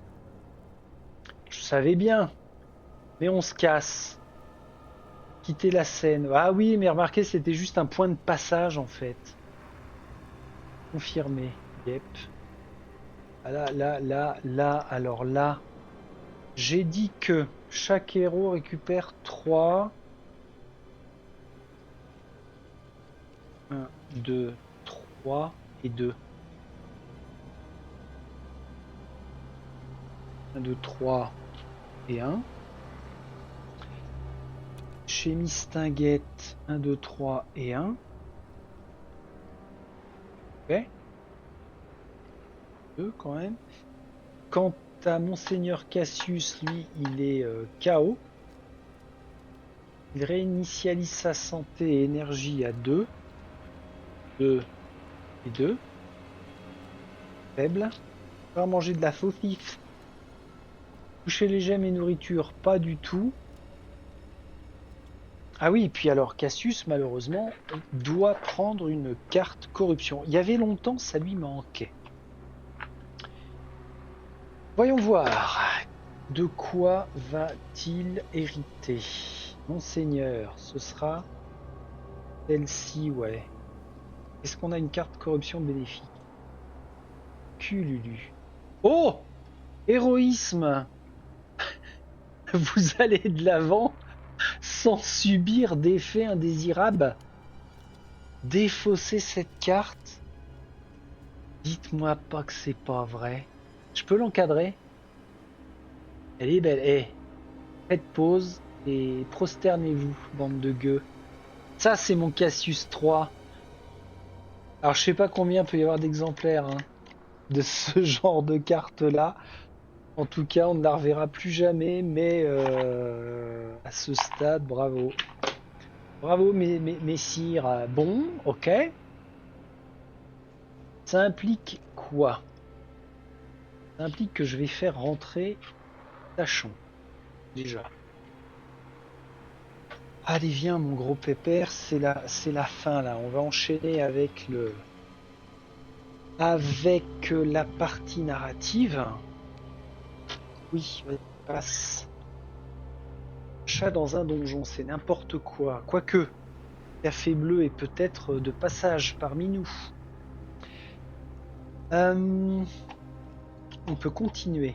Je savais bien, mais on se casse. Quitter la scène. Ah oui, mais remarquez, c'était juste un point de passage en fait. Confirmé. Yep. Ah là, alors là, j'ai dit que chaque héros récupère 3. 1, 2, 3 et 2. 1, 2, 3 et 1. Chez Mistinguette, 1, 2, 3 et 1. Ok. 2 quand même. Quant à Monseigneur Cassius, lui, il est KO. Il réinitialise sa santé et énergie à 2. 2 et 2. Faible. Faire manger de la saucisse. Toucher les gemmes et nourriture, pas du tout. Ah oui, et puis alors Cassius, malheureusement, doit prendre une carte corruption. Il y avait longtemps, ça lui manquait. Voyons voir. De quoi va-t-il hériter? Monseigneur, ce sera celle-ci, ouais. Est-ce qu'on a une carte corruption bénéfique? Cululu. Oh! Héroïsme! Vous allez de l'avant sans subir d'effets indésirables. Défausser cette carte? Dites-moi pas que c'est pas vrai. Je peux l'encadrer? Elle est belle. Eh, faites pause et prosternez-vous, bande de gueux. Ça, c'est mon Cassius 3. Alors je sais pas combien peut y avoir d'exemplaires hein, de ce genre de carte-là. En tout cas, on ne la reverra plus jamais, mais à ce stade, bravo. Bravo, messire. Bon, ok. Ça implique quoi? Ça implique que je vais faire rentrer Tachon, déjà. Allez, viens, mon gros pépère, c'est la fin, là. On va enchaîner avec la partie narrative. Oui, vas-y, passe. Chat dans un donjon, c'est n'importe quoi. Quoique, Café Bleu est peut-être de passage parmi nous. Euh, on peut continuer.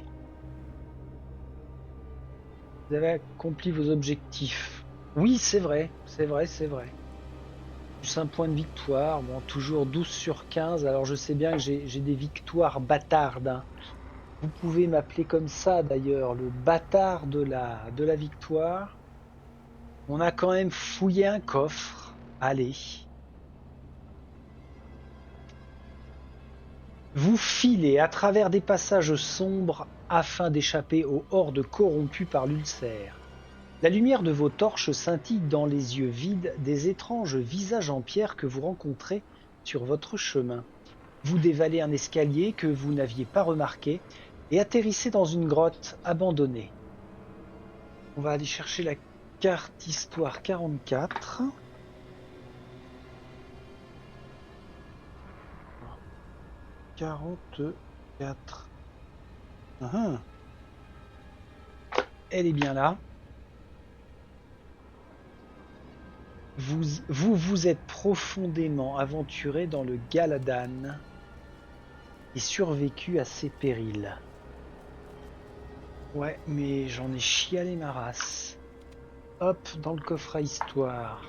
Vous avez accompli vos objectifs. Oui, c'est vrai, c'est vrai, c'est vrai. Plus un point de victoire, bon, toujours 12 sur 15. Alors je sais bien que j'ai des victoires bâtardes, hein. Vous pouvez m'appeler comme ça d'ailleurs, le bâtard de la victoire. On a quand même fouillé un coffre. Allez. Vous filez à travers des passages sombres afin d'échapper aux hordes corrompues par l'ulcère. La lumière de vos torches scintille dans les yeux vides des étranges visages en pierre que vous rencontrez sur votre chemin. Vous dévalez un escalier que vous n'aviez pas remarqué et atterrissez dans une grotte abandonnée. On va aller chercher la carte histoire 44. 44. Ah, elle est bien là. Vous êtes profondément aventuré dans le Galadan et survécu à ses périls. Ouais, mais j'en ai chialé ma race. Hop, dans le coffre à histoire.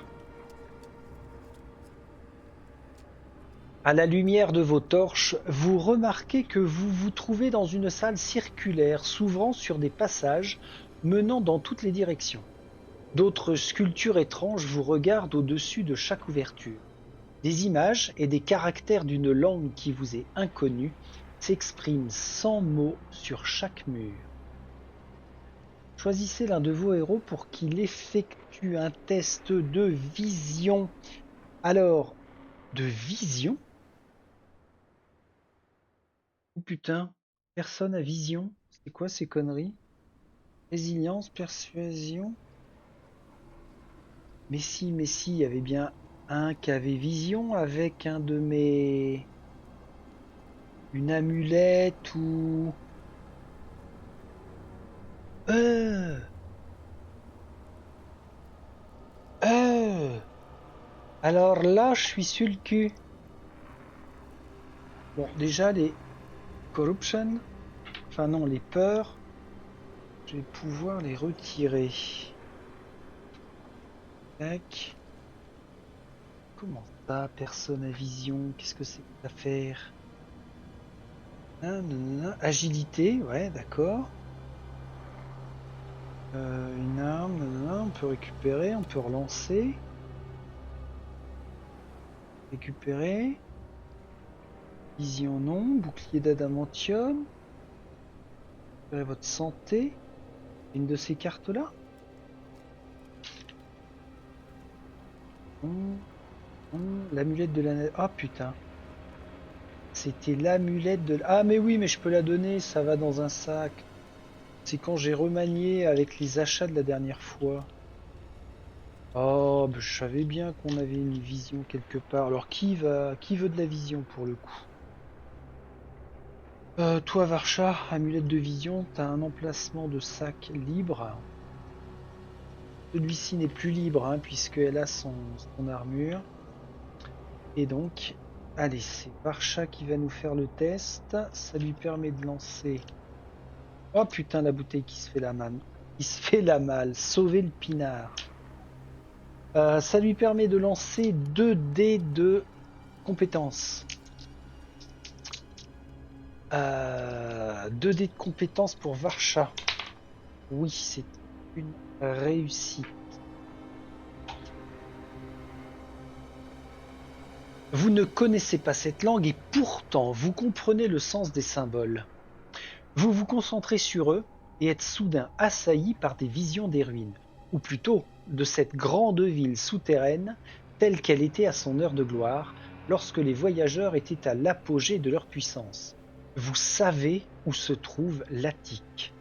À la lumière de vos torches, vous remarquez que vous vous trouvez dans une salle circulaire s'ouvrant sur des passages menant dans toutes les directions. D'autres sculptures étranges vous regardent au-dessus de chaque ouverture. Des images et des caractères d'une langue qui vous est inconnue s'expriment sans mots sur chaque mur. Choisissez l'un de vos héros pour qu'il effectue un test de vision. Alors, de vision? Oh putain, personne à vision? C'est quoi ces conneries? Résilience, persuasion? Mais si, il y avait bien un qui avait vision avec un de mes... Une amulette ou... Euh, euh. Alors là, je suis sur le cul. Bon, déjà, les corruption, enfin non, les peurs, je vais pouvoir les retirer. Tac. Comment ça, personne à vision? Qu'est-ce que c'est que cette affaire? Agilité, ouais, d'accord. Une arme, on peut récupérer, on peut relancer. Récupérer. Vision non, bouclier d'adamantium. Récupérez votre santé. Une de ces cartes-là. L'amulette de la... Ah putain. C'était l'amulette de... Ah mais oui, mais je peux la donner, ça va dans un sac. C'est quand j'ai remanié avec les achats de la dernière fois. Oh, bah, je savais bien qu'on avait une vision quelque part. Alors qui veut de la vision pour le coup? Toi Varcha, amulette de vision, t'as un emplacement de sac libre. Celui-ci n'est plus libre hein, puisqu'elle a son armure. Et donc, allez, c'est Varcha qui va nous faire le test. Ça lui permet de lancer... Oh putain, la bouteille qui se fait la malle. Qui se fait la malle. Sauver le pinard. Ça lui permet de lancer 2 dés de compétences. 2 dés de compétences pour Varcha. Oui, c'est une réussite. Vous ne connaissez pas cette langue et pourtant vous comprenez le sens des symboles. Vous vous concentrez sur eux et êtes soudain assailli par des visions des ruines, ou plutôt de cette grande ville souterraine telle qu'elle était à son heure de gloire, lorsque les voyageurs étaient à l'apogée de leur puissance. Vous savez où se trouve l'Attique.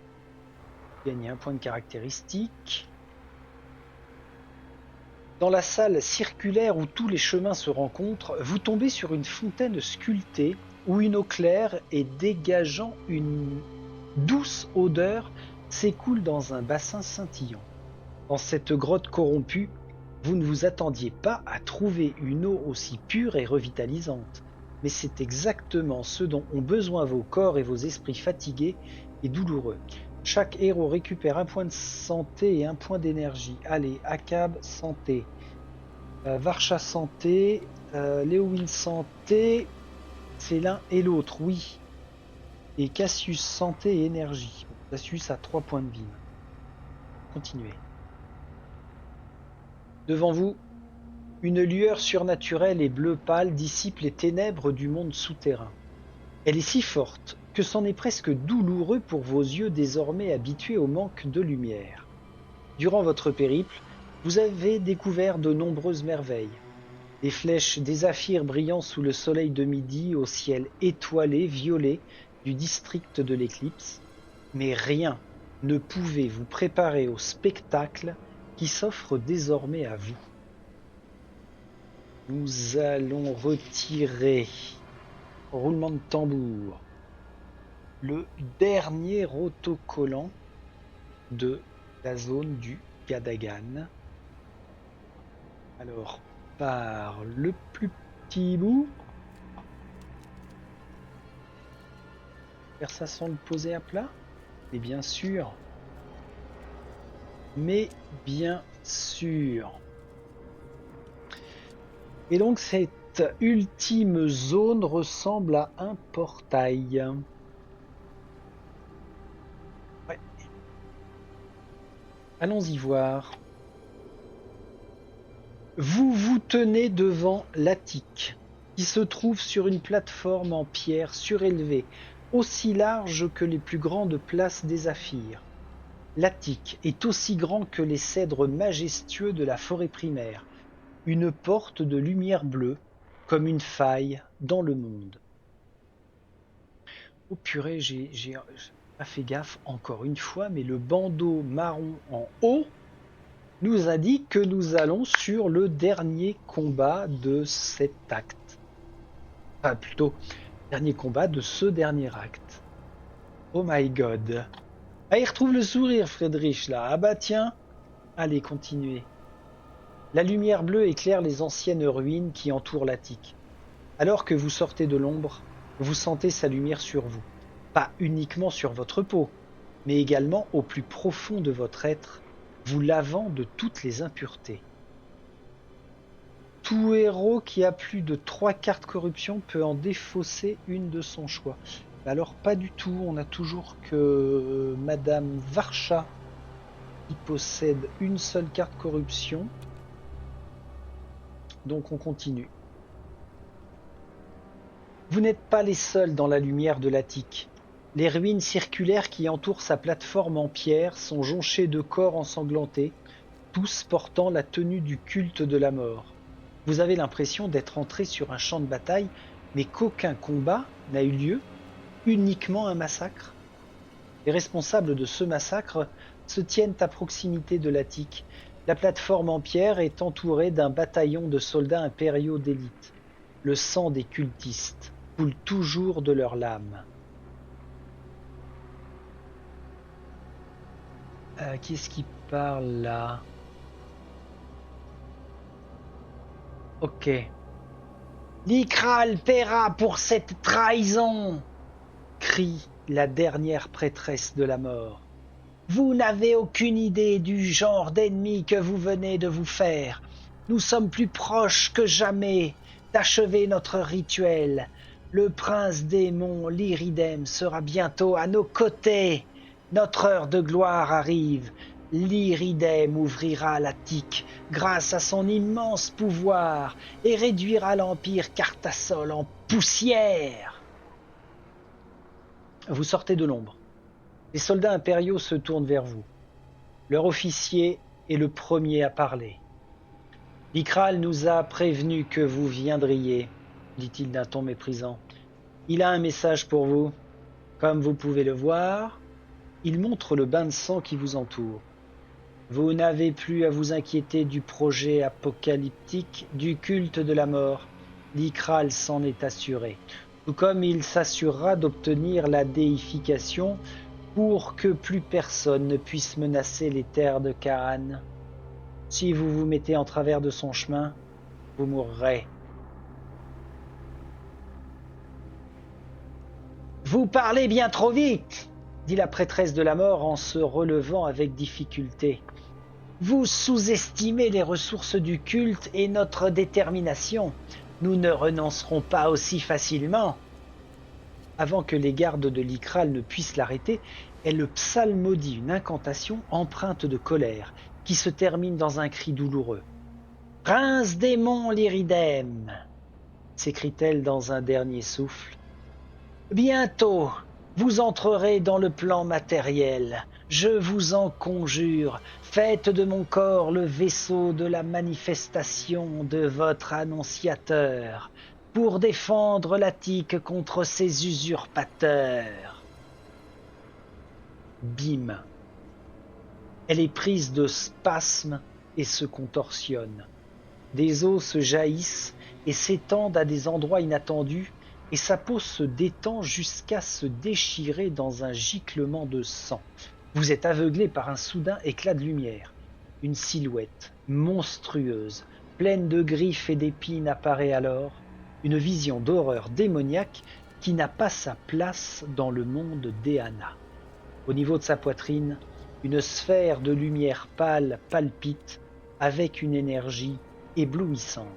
Gagnez un point de caractéristique. Dans la salle circulaire où tous les chemins se rencontrent, vous tombez sur une fontaine sculptée où une eau claire et dégageant une douce odeur s'écoule dans un bassin scintillant. Dans cette grotte corrompue, vous ne vous attendiez pas à trouver une eau aussi pure et revitalisante, mais c'est exactement ce dont ont besoin vos corps et vos esprits fatigués et douloureux. Chaque héros récupère un point de santé et un point d'énergie. Allez, Akab, santé. Varsha, santé. Léowyn, santé. C'est l'un et l'autre, oui. Et Cassius, santé et énergie. Cassius a 3 points de vie. Continuez. Devant vous, une lueur surnaturelle et bleu pâle dissipe les ténèbres du monde souterrain. Elle est si forte que c'en est presque douloureux pour vos yeux désormais habitués au manque de lumière. Durant votre périple, vous avez découvert de nombreuses merveilles. Des flèches, des zaphirs brillant sous le soleil de midi au ciel étoilé, violet du district de l'éclipse, mais rien ne pouvait vous préparer au spectacle qui s'offre désormais à vous. Nous allons retirer, roulement de tambour, le dernier autocollant de la zone du Gadagan. Alors, par le plus petit bout, faire ça sans le poser à plat, et bien sûr, mais bien sûr. Et donc cette ultime zone ressemble à un portail. Ouais. Allons-y voir. Vous vous tenez devant l'Attique, qui se trouve sur une plateforme en pierre surélevée, aussi large que les plus grandes places des Zaphirs. L'Attique est aussi grand que les cèdres majestueux de la forêt primaire, une porte de lumière bleue, comme une faille dans le monde. Oh purée, j'ai pas fait gaffe encore une fois, mais le bandeau marron en haut nous indique que nous allons sur le dernier combat de cet acte. Enfin, plutôt, dernier combat de ce dernier acte. Oh my god. Ah, il retrouve le sourire, Friedrich, là. Ah bah tiens. Allez, continuez. La lumière bleue éclaire les anciennes ruines qui entourent l'Attique. Alors que vous sortez de l'ombre, vous sentez sa lumière sur vous. Pas uniquement sur votre peau, mais également au plus profond de votre être, vous lavant de toutes les impuretés. Tout héros qui a plus de 3 cartes corruption peut en défausser une de son choix. Alors pas du tout, on a toujours que Madame Varsha qui possède une seule carte corruption. Donc on continue. Vous n'êtes pas les seuls dans la lumière de l'Attique. Les ruines circulaires qui entourent sa plateforme en pierre sont jonchées de corps ensanglantés, tous portant la tenue du culte de la mort. Vous avez l'impression d'être entré sur un champ de bataille, mais qu'aucun combat n'a eu lieu, uniquement un massacre. Les responsables de ce massacre se tiennent à proximité de l'Attique. La plateforme en pierre est entourée d'un bataillon de soldats impériaux d'élite. Le sang des cultistes coule toujours de leurs lames. Qui est-ce qui parle là? Ok. L'Ikral paiera pour cette trahison, crie la dernière prêtresse de la mort. Vous n'avez aucune idée du genre d'ennemi que vous venez de vous faire. Nous sommes plus proches que jamais d'achever notre rituel. Le prince démon Lyridem sera bientôt à nos côtés. Notre heure de gloire arrive. L'Iridem ouvrira l'Attique grâce à son immense pouvoir et réduira l'Empire Cartassol en poussière. Vous sortez de l'ombre. Les soldats impériaux se tournent vers vous. Leur officier est le premier à parler. L'Ikral nous a prévenu que vous viendriez, dit-il d'un ton méprisant. Il a un message pour vous. Comme vous pouvez le voir, il montre le bain de sang qui vous entoure. Vous n'avez plus à vous inquiéter du projet apocalyptique du culte de la mort. L'Ikral s'en est assuré, tout comme il s'assurera d'obtenir la déification pour que plus personne ne puisse menacer les terres de Ka'an. Si vous vous mettez en travers de son chemin, vous mourrez. Vous parlez bien trop vite, dit la prêtresse de la mort en se relevant avec difficulté. Vous sous-estimez les ressources du culte et notre détermination. Nous ne renoncerons pas aussi facilement. Avant que les gardes de l'Ikral ne puissent l'arrêter, elle psalmodie une incantation empreinte de colère, qui se termine dans un cri douloureux. « Prince démon l'Iridem !» s'écrie-t-elle dans un dernier souffle. « Bientôt, vous entrerez dans le plan matériel. Je vous en conjure, faites de mon corps le vaisseau de la manifestation de votre annonciateur, pour défendre l'Attique contre ses usurpateurs. » Bim. Elle est prise de spasmes et se contorsionne. Des os se jaillissent et s'étendent à des endroits inattendus, et sa peau se détend jusqu'à se déchirer dans un giclement de sang. Vous êtes aveuglé par un soudain éclat de lumière. Une silhouette monstrueuse, pleine de griffes et d'épines apparaît alors, une vision d'horreur démoniaque qui n'a pas sa place dans le monde d'Eana. Au niveau de sa poitrine, une sphère de lumière pâle palpite avec une énergie éblouissante.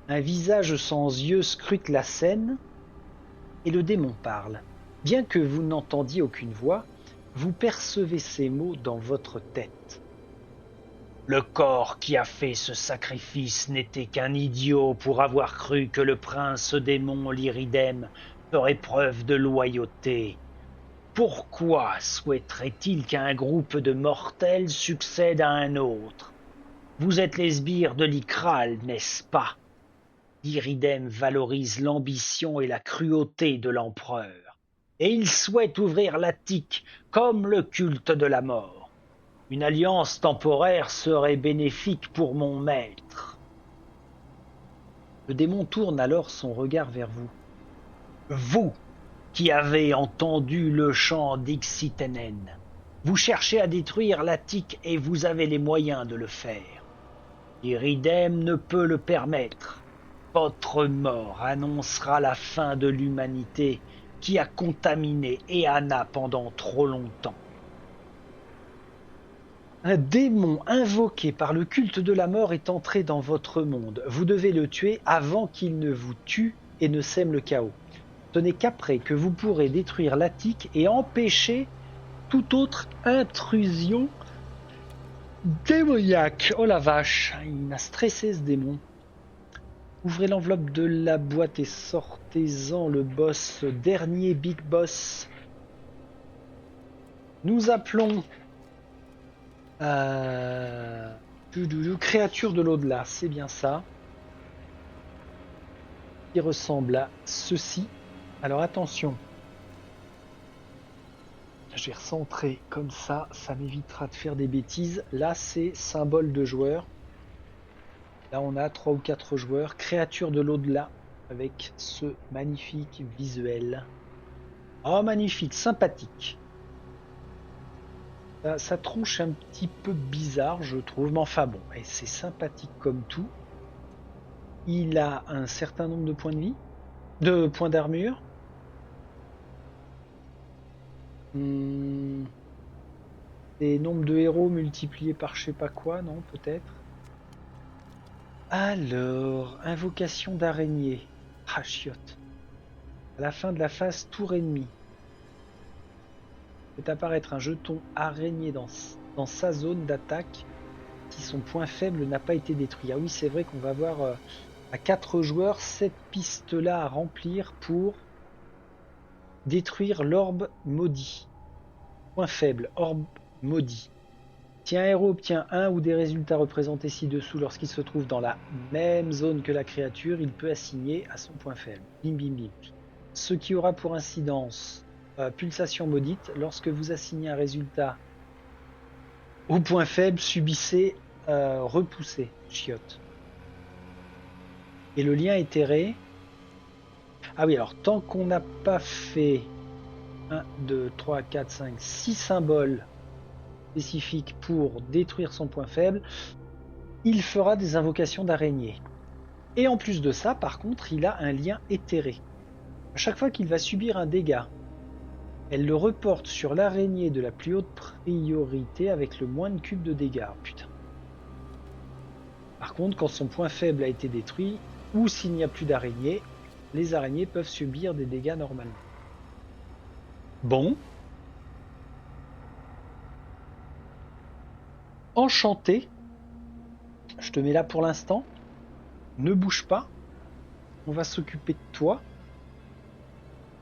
Un visage sans yeux scrute la scène et le démon parle. Bien que vous n'entendiez aucune voix, vous percevez ces mots dans votre tête. Le corps qui a fait ce sacrifice n'était qu'un idiot pour avoir cru que le prince démon l'Iridem ferait preuve de loyauté. Pourquoi souhaiterait-il qu'un groupe de mortels succède à un autre? Vous êtes les sbires de l'Ikral, n'est-ce pas? L'Iridem valorise l'ambition et la cruauté de l'empereur, et il souhaite ouvrir l'Attique comme le culte de la mort. Une alliance temporaire serait bénéfique pour mon maître. Le démon tourne alors son regard vers vous. Vous, qui avez entendu le chant d'Ixitenen, vous cherchez à détruire l'Attique et vous avez les moyens de le faire. Iridem ne peut le permettre. Votre mort annoncera la fin de l'humanité qui a contaminé Eana pendant trop longtemps. Un démon invoqué par le culte de la mort est entré dans votre monde. Vous devez le tuer avant qu'il ne vous tue et ne sème le chaos. Ce n'est qu'après que vous pourrez détruire l'Attique et empêcher toute autre intrusion démoniaque. Oh la vache, il m'a stressé ce démon. Ouvrez l'enveloppe de la boîte et sortez-en le boss, dernier big boss. Nous appelons créature de l'au-delà, c'est bien ça. Qui ressemble à ceci. Alors attention. Je vais recentrer comme ça m'évitera de faire des bêtises. Là, c'est symbole de joueur. Là, on a 3 ou 4 joueurs. Créature de l'au-delà avec ce magnifique visuel. Oh, magnifique, sympathique. Sa tronche est un petit peu bizarre, je trouve, mais enfin bon, et c'est sympathique comme tout. Il a un certain nombre de points de vie, de points d'armure. Des nombres de héros multipliés par je sais pas quoi, non, peut-être. Alors, invocation d'araignée. Ah, chiotte. À la fin de la phase, tour ennemi. fait apparaître un jeton araignée dans sa zone d'attaque si son point faible n'a pas été détruit. Ah oui, c'est vrai qu'on va avoir à 4 joueurs cette piste-là à remplir pour détruire l'orbe maudit. Point faible, orbe maudit. Si un héros obtient un ou des résultats représentés ci-dessous lorsqu'il se trouve dans la même zone que la créature, il peut assigner à son point faible. Bim bim bim. Ce qui aura pour incidence pulsation maudite. Lorsque vous assignez un résultat au point faible, subissez repousser, chiotte. Et le lien éthéré. Ah oui, alors tant qu'on n'a pas fait 1, 2, 3, 4, 5, 6 symboles spécifiques pour détruire son point faible, il fera des invocations d'araignée. Et en plus de ça, par contre, il a un lien éthéré. À chaque fois qu'il va subir un dégât, elle le reporte sur l'araignée de la plus haute priorité avec le moins de cubes de dégâts. Oh, putain. Par contre, quand son point faible a été détruit, ou s'il n'y a plus d'araignées, les araignées peuvent subir des dégâts normalement. Bon. Enchanté. Je te mets là pour l'instant. Ne bouge pas. On va s'occuper de toi.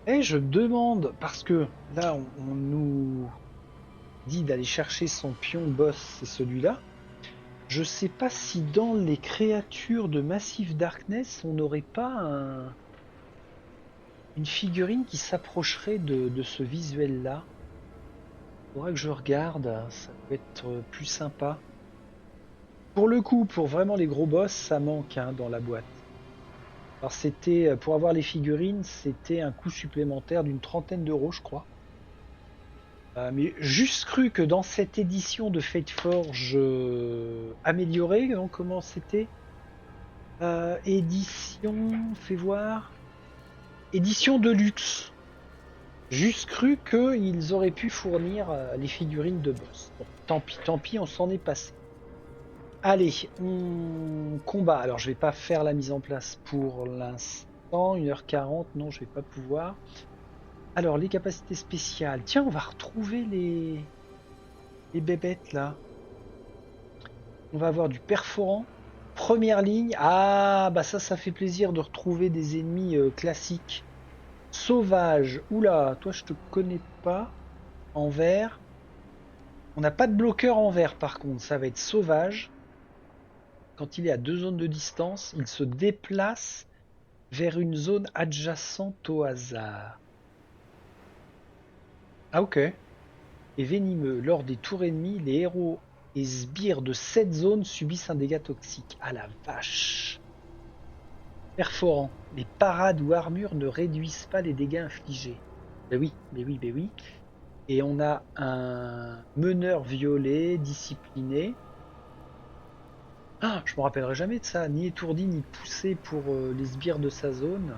Et je demande, parce que là on nous dit d'aller chercher son pion boss, c'est celui-là. Je sais pas si dans les créatures de Massive Darkness, on n'aurait pas une figurine qui s'approcherait de ce visuel-là. Faudrait que je regarde, ça peut être plus sympa. Pour le coup, pour vraiment les gros boss, ça manque dans la boîte. Alors c'était, pour avoir les figurines, c'était un coût supplémentaire d'une 30aine d'euros, je crois. Mais juste cru que dans cette édition de Fateforge améliorée, comment c'était édition, fais voir, édition de luxe. Juste cru qu'ils auraient pu fournir les figurines de boss. Bon, tant pis, on s'en est passé. Allez, on combat. Alors je vais pas faire la mise en place pour l'instant. 1h40, non, je vais pas pouvoir. Alors les capacités spéciales. Tiens, on va retrouver les bébêtes là. On va avoir du perforant. Première ligne. Ah bah ça fait plaisir de retrouver des ennemis classiques. Sauvage. Oula, toi je te connais pas. En vert. On n'a pas de bloqueur en vert par contre. Ça va être sauvage. Quand il est à 2 zones de distance, il se déplace vers une zone adjacente au hasard. Ah ok. Et venimeux. Lors des tours ennemis, les héros et sbires de cette zone subissent un dégât toxique. Ah la vache. Perforant. Les parades ou armures ne réduisent pas les dégâts infligés. Ben oui. Et on a un meneur violet, discipliné. Ah, je me rappellerai jamais de ça. Ni étourdi, ni poussé pour les sbires de sa zone.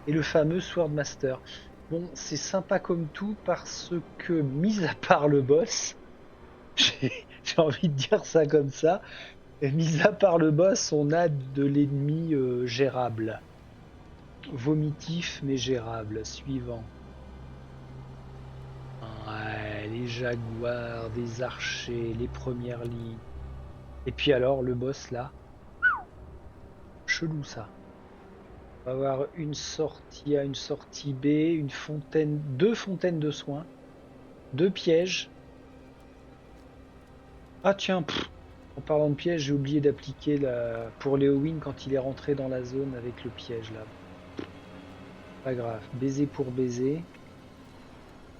Et le fameux Swordmaster. Bon, c'est sympa comme tout parce que, mis à part le boss, j'ai envie de dire ça comme ça, et mis à part le boss, on a de l'ennemi gérable. Vomitif mais gérable. Suivant. Ouais, les jaguars, des archers, les premières lignes. Et puis alors, le boss là. Chelou ça. On va avoir une sortie A, une sortie B, une fontaine, 2 fontaines de soins, 2 pièges. Ah tiens, en parlant de piège, j'ai oublié d'appliquer pour Léowyn quand il est rentré dans la zone avec le piège là. Pas grave, baiser pour baiser.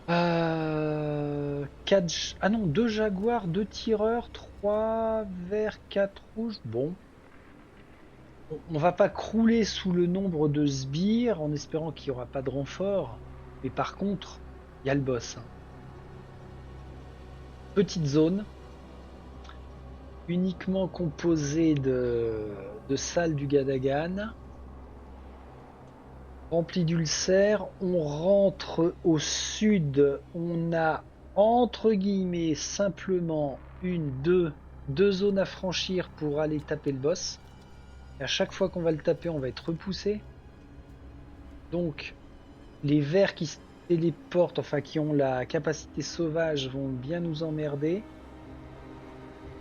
4... Ah non, 2 jaguars, 2 tireurs, 3 verts, 4 rouges. Bon. On va pas crouler sous le nombre de sbires en espérant qu'il n'y aura pas de renfort. Mais par contre, il y a le boss. Petite zone. Uniquement composée de salles du Gadagan. Rempli d'ulcères. On rentre au sud. On a entre guillemets simplement deux zones à franchir pour aller taper le boss. Et à chaque fois qu'on va le taper, on va être repoussé. Donc, les verts qui téléportent, enfin qui ont la capacité sauvage, vont bien nous emmerder.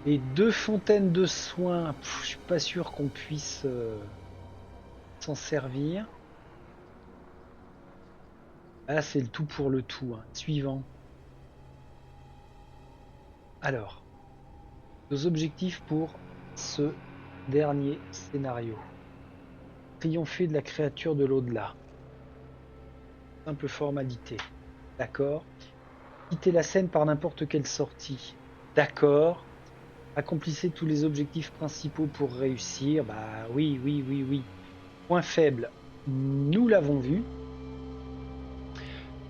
Et 2 fontaines de soins, je suis pas sûr qu'on puisse s'en servir. Là, c'est le tout pour le tout, hein. Suivant. Alors, nos objectifs pour ce dernier scénario. Triompher de la créature de l'au-delà. Simple formalité. D'accord. Quitter la scène par n'importe quelle sortie. D'accord. Accomplissez tous les objectifs principaux pour réussir. Bah oui, oui, oui, oui. Point faible, nous l'avons vu.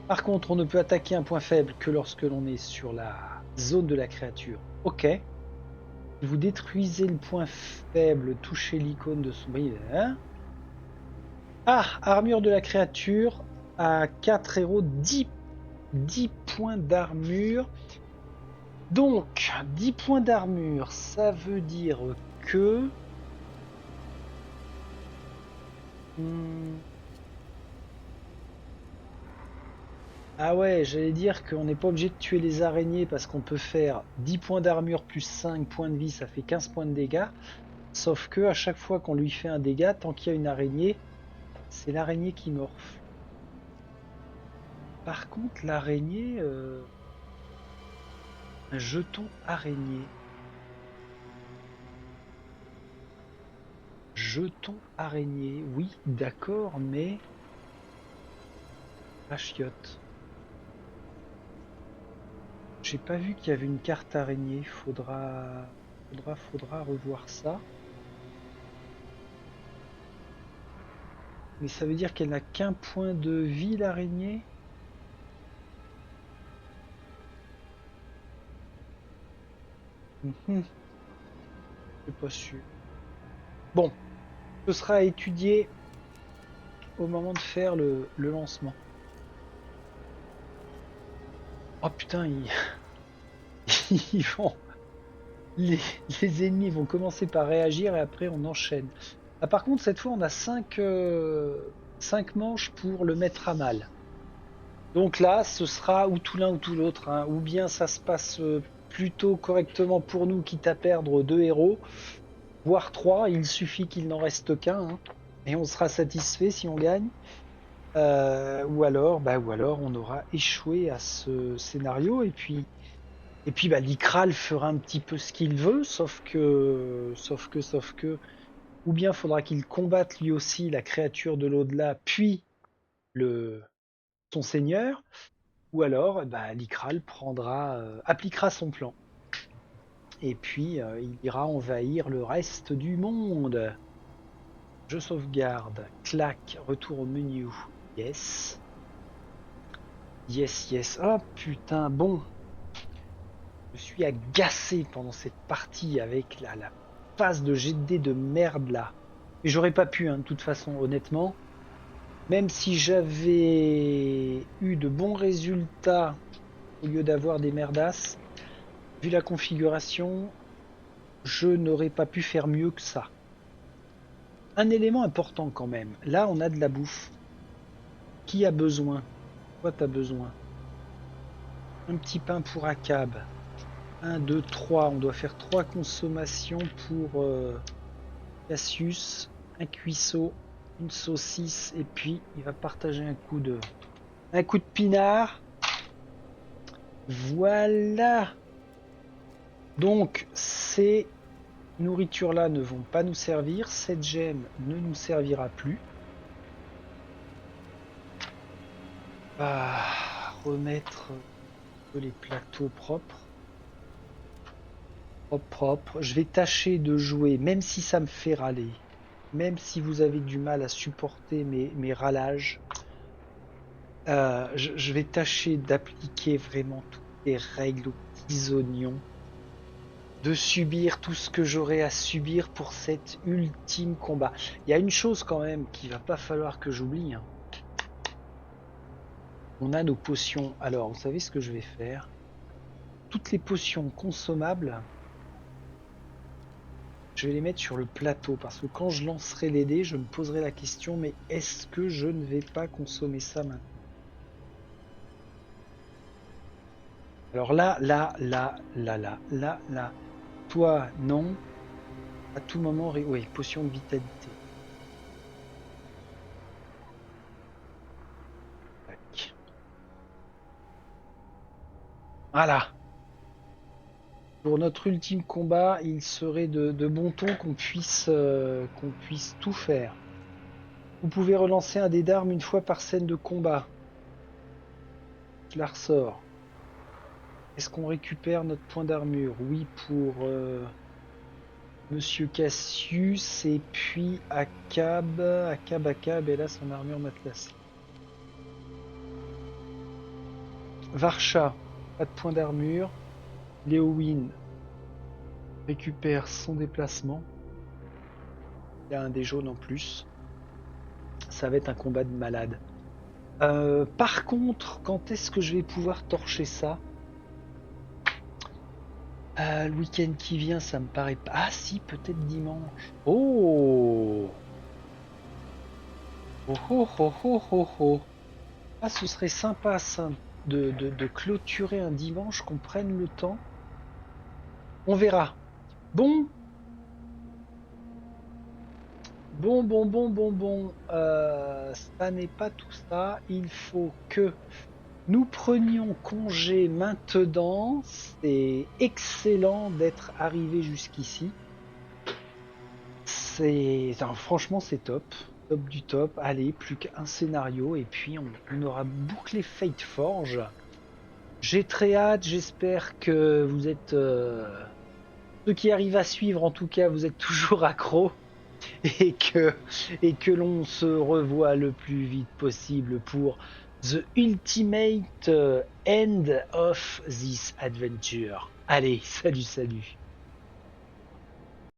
Par contre, on ne peut attaquer un point faible que lorsque l'on est sur la zone de la créature. Ok. Vous détruisez le point faible, touchez l'icône de son... Hein. Ah, armure de la créature à 4 héros, 10 points d'armure. Donc, 10 points d'armure, ça veut dire que... Ah ouais, j'allais dire qu'on n'est pas obligé de tuer les araignées parce qu'on peut faire 10 points d'armure plus 5 points de vie, ça fait 15 points de dégâts. Sauf que à chaque fois qu'on lui fait un dégât, tant qu'il y a une araignée, c'est l'araignée qui morfle. Par contre, l'araignée... Un jeton araignée. Jeton araignée, oui, d'accord, mais... La chiotte. J'ai pas vu qu'il y avait une carte araignée. Faudra revoir ça. Mais ça veut dire qu'elle n'a qu'un point de vie, l'araignée? Je suis pas sûr. Bon, ce sera à étudier au moment de faire le lancement. Oh putain, ils vont... Les ennemis vont commencer par réagir et après on enchaîne. Ah, par contre, cette fois, on a 5 manches pour le mettre à mal. Donc là, ce sera ou tout l'un ou tout l'autre, hein. Ou bien ça se passe plutôt correctement pour nous, quitte à perdre 2 héros, voire 3. Il suffit qu'il n'en reste qu'un, hein, et on sera satisfait si on gagne. Ou alors, on aura échoué à ce scénario et puis l'Ikral fera un petit peu ce qu'il veut, sauf que, ou bien faudra qu'il combatte lui aussi la créature de l'au-delà, puis son seigneur, ou alors l'Ikral appliquera son plan. Et puis il ira envahir le reste du monde. Je sauvegarde, clac, retour au menu. Yes. Yes, yes. Oh putain, bon. Je suis agacé pendant cette partie avec la phase de jet de dés de merde là. Et j'aurais pas pu, hein, de toute façon, honnêtement. Même si j'avais eu de bons résultats au lieu d'avoir des merdasses, vu la configuration, je n'aurais pas pu faire mieux que ça. Un élément important quand même. Là, on a de la bouffe. Qui a besoin? Quoi t'as besoin? Un petit pain pour Akab. 1, 2, 3. On doit faire 3 consommations pour Cassius. Un cuisseau, une saucisse, et puis il va partager un coup de pinard. Voilà. Donc ces nourritures là ne vont pas nous servir. Cette gemme ne nous servira plus. Remettre les plateaux propres. Propre. Je vais tâcher de jouer, même si ça me fait râler. Même si vous avez du mal à supporter mes râlages. Je vais tâcher d'appliquer vraiment toutes les règles aux petits oignons. De subir tout ce que j'aurai à subir pour cet ultime combat. Il y a une chose quand même qu'il va pas falloir que j'oublie, hein. On a nos potions. Alors, vous savez ce que je vais faire? Toutes les potions consommables, je vais les mettre sur le plateau parce que quand je lancerai les dés, je me poserai la question, mais est-ce que je ne vais pas consommer ça maintenant? Alors là. Toi, non. À tout moment, oui, potion de vitalité. Tac. Voilà. Pour notre ultime combat, il serait de bon ton qu'on puisse tout faire. Vous pouvez relancer un dé d'armes une fois par scène de combat. Je la ressors. Est-ce qu'on récupère notre point d'armure? Oui, pour Monsieur Cassius et puis Akab, et là son armure matelassée. Varsha, pas de point d'armure. Léowyn récupère son déplacement. Il y a un des jaunes en plus. Ça va être un combat de malade. Par contre, quand est-ce que je vais pouvoir torcher ça? Le week-end qui vient, ça me paraît pas. Ah si, peut-être dimanche. Oh! Oh oh oh oh oh oh! Ah, ce serait sympa ça, de clôturer un dimanche, qu'on prenne le temps. On verra. Bon, bon. Ça n'est pas tout ça. Il faut que nous prenions congé maintenant. C'est excellent d'être arrivé jusqu'ici. Franchement, c'est top. Top du top. Allez, plus qu'un scénario et puis on aura bouclé Fate Forge. J'ai très hâte. J'espère que vous êtes ceux qui arrivent à suivre. En tout cas, vous êtes toujours accros et que l'on se revoit le plus vite possible pour The Ultimate End of this Adventure. Allez, salut.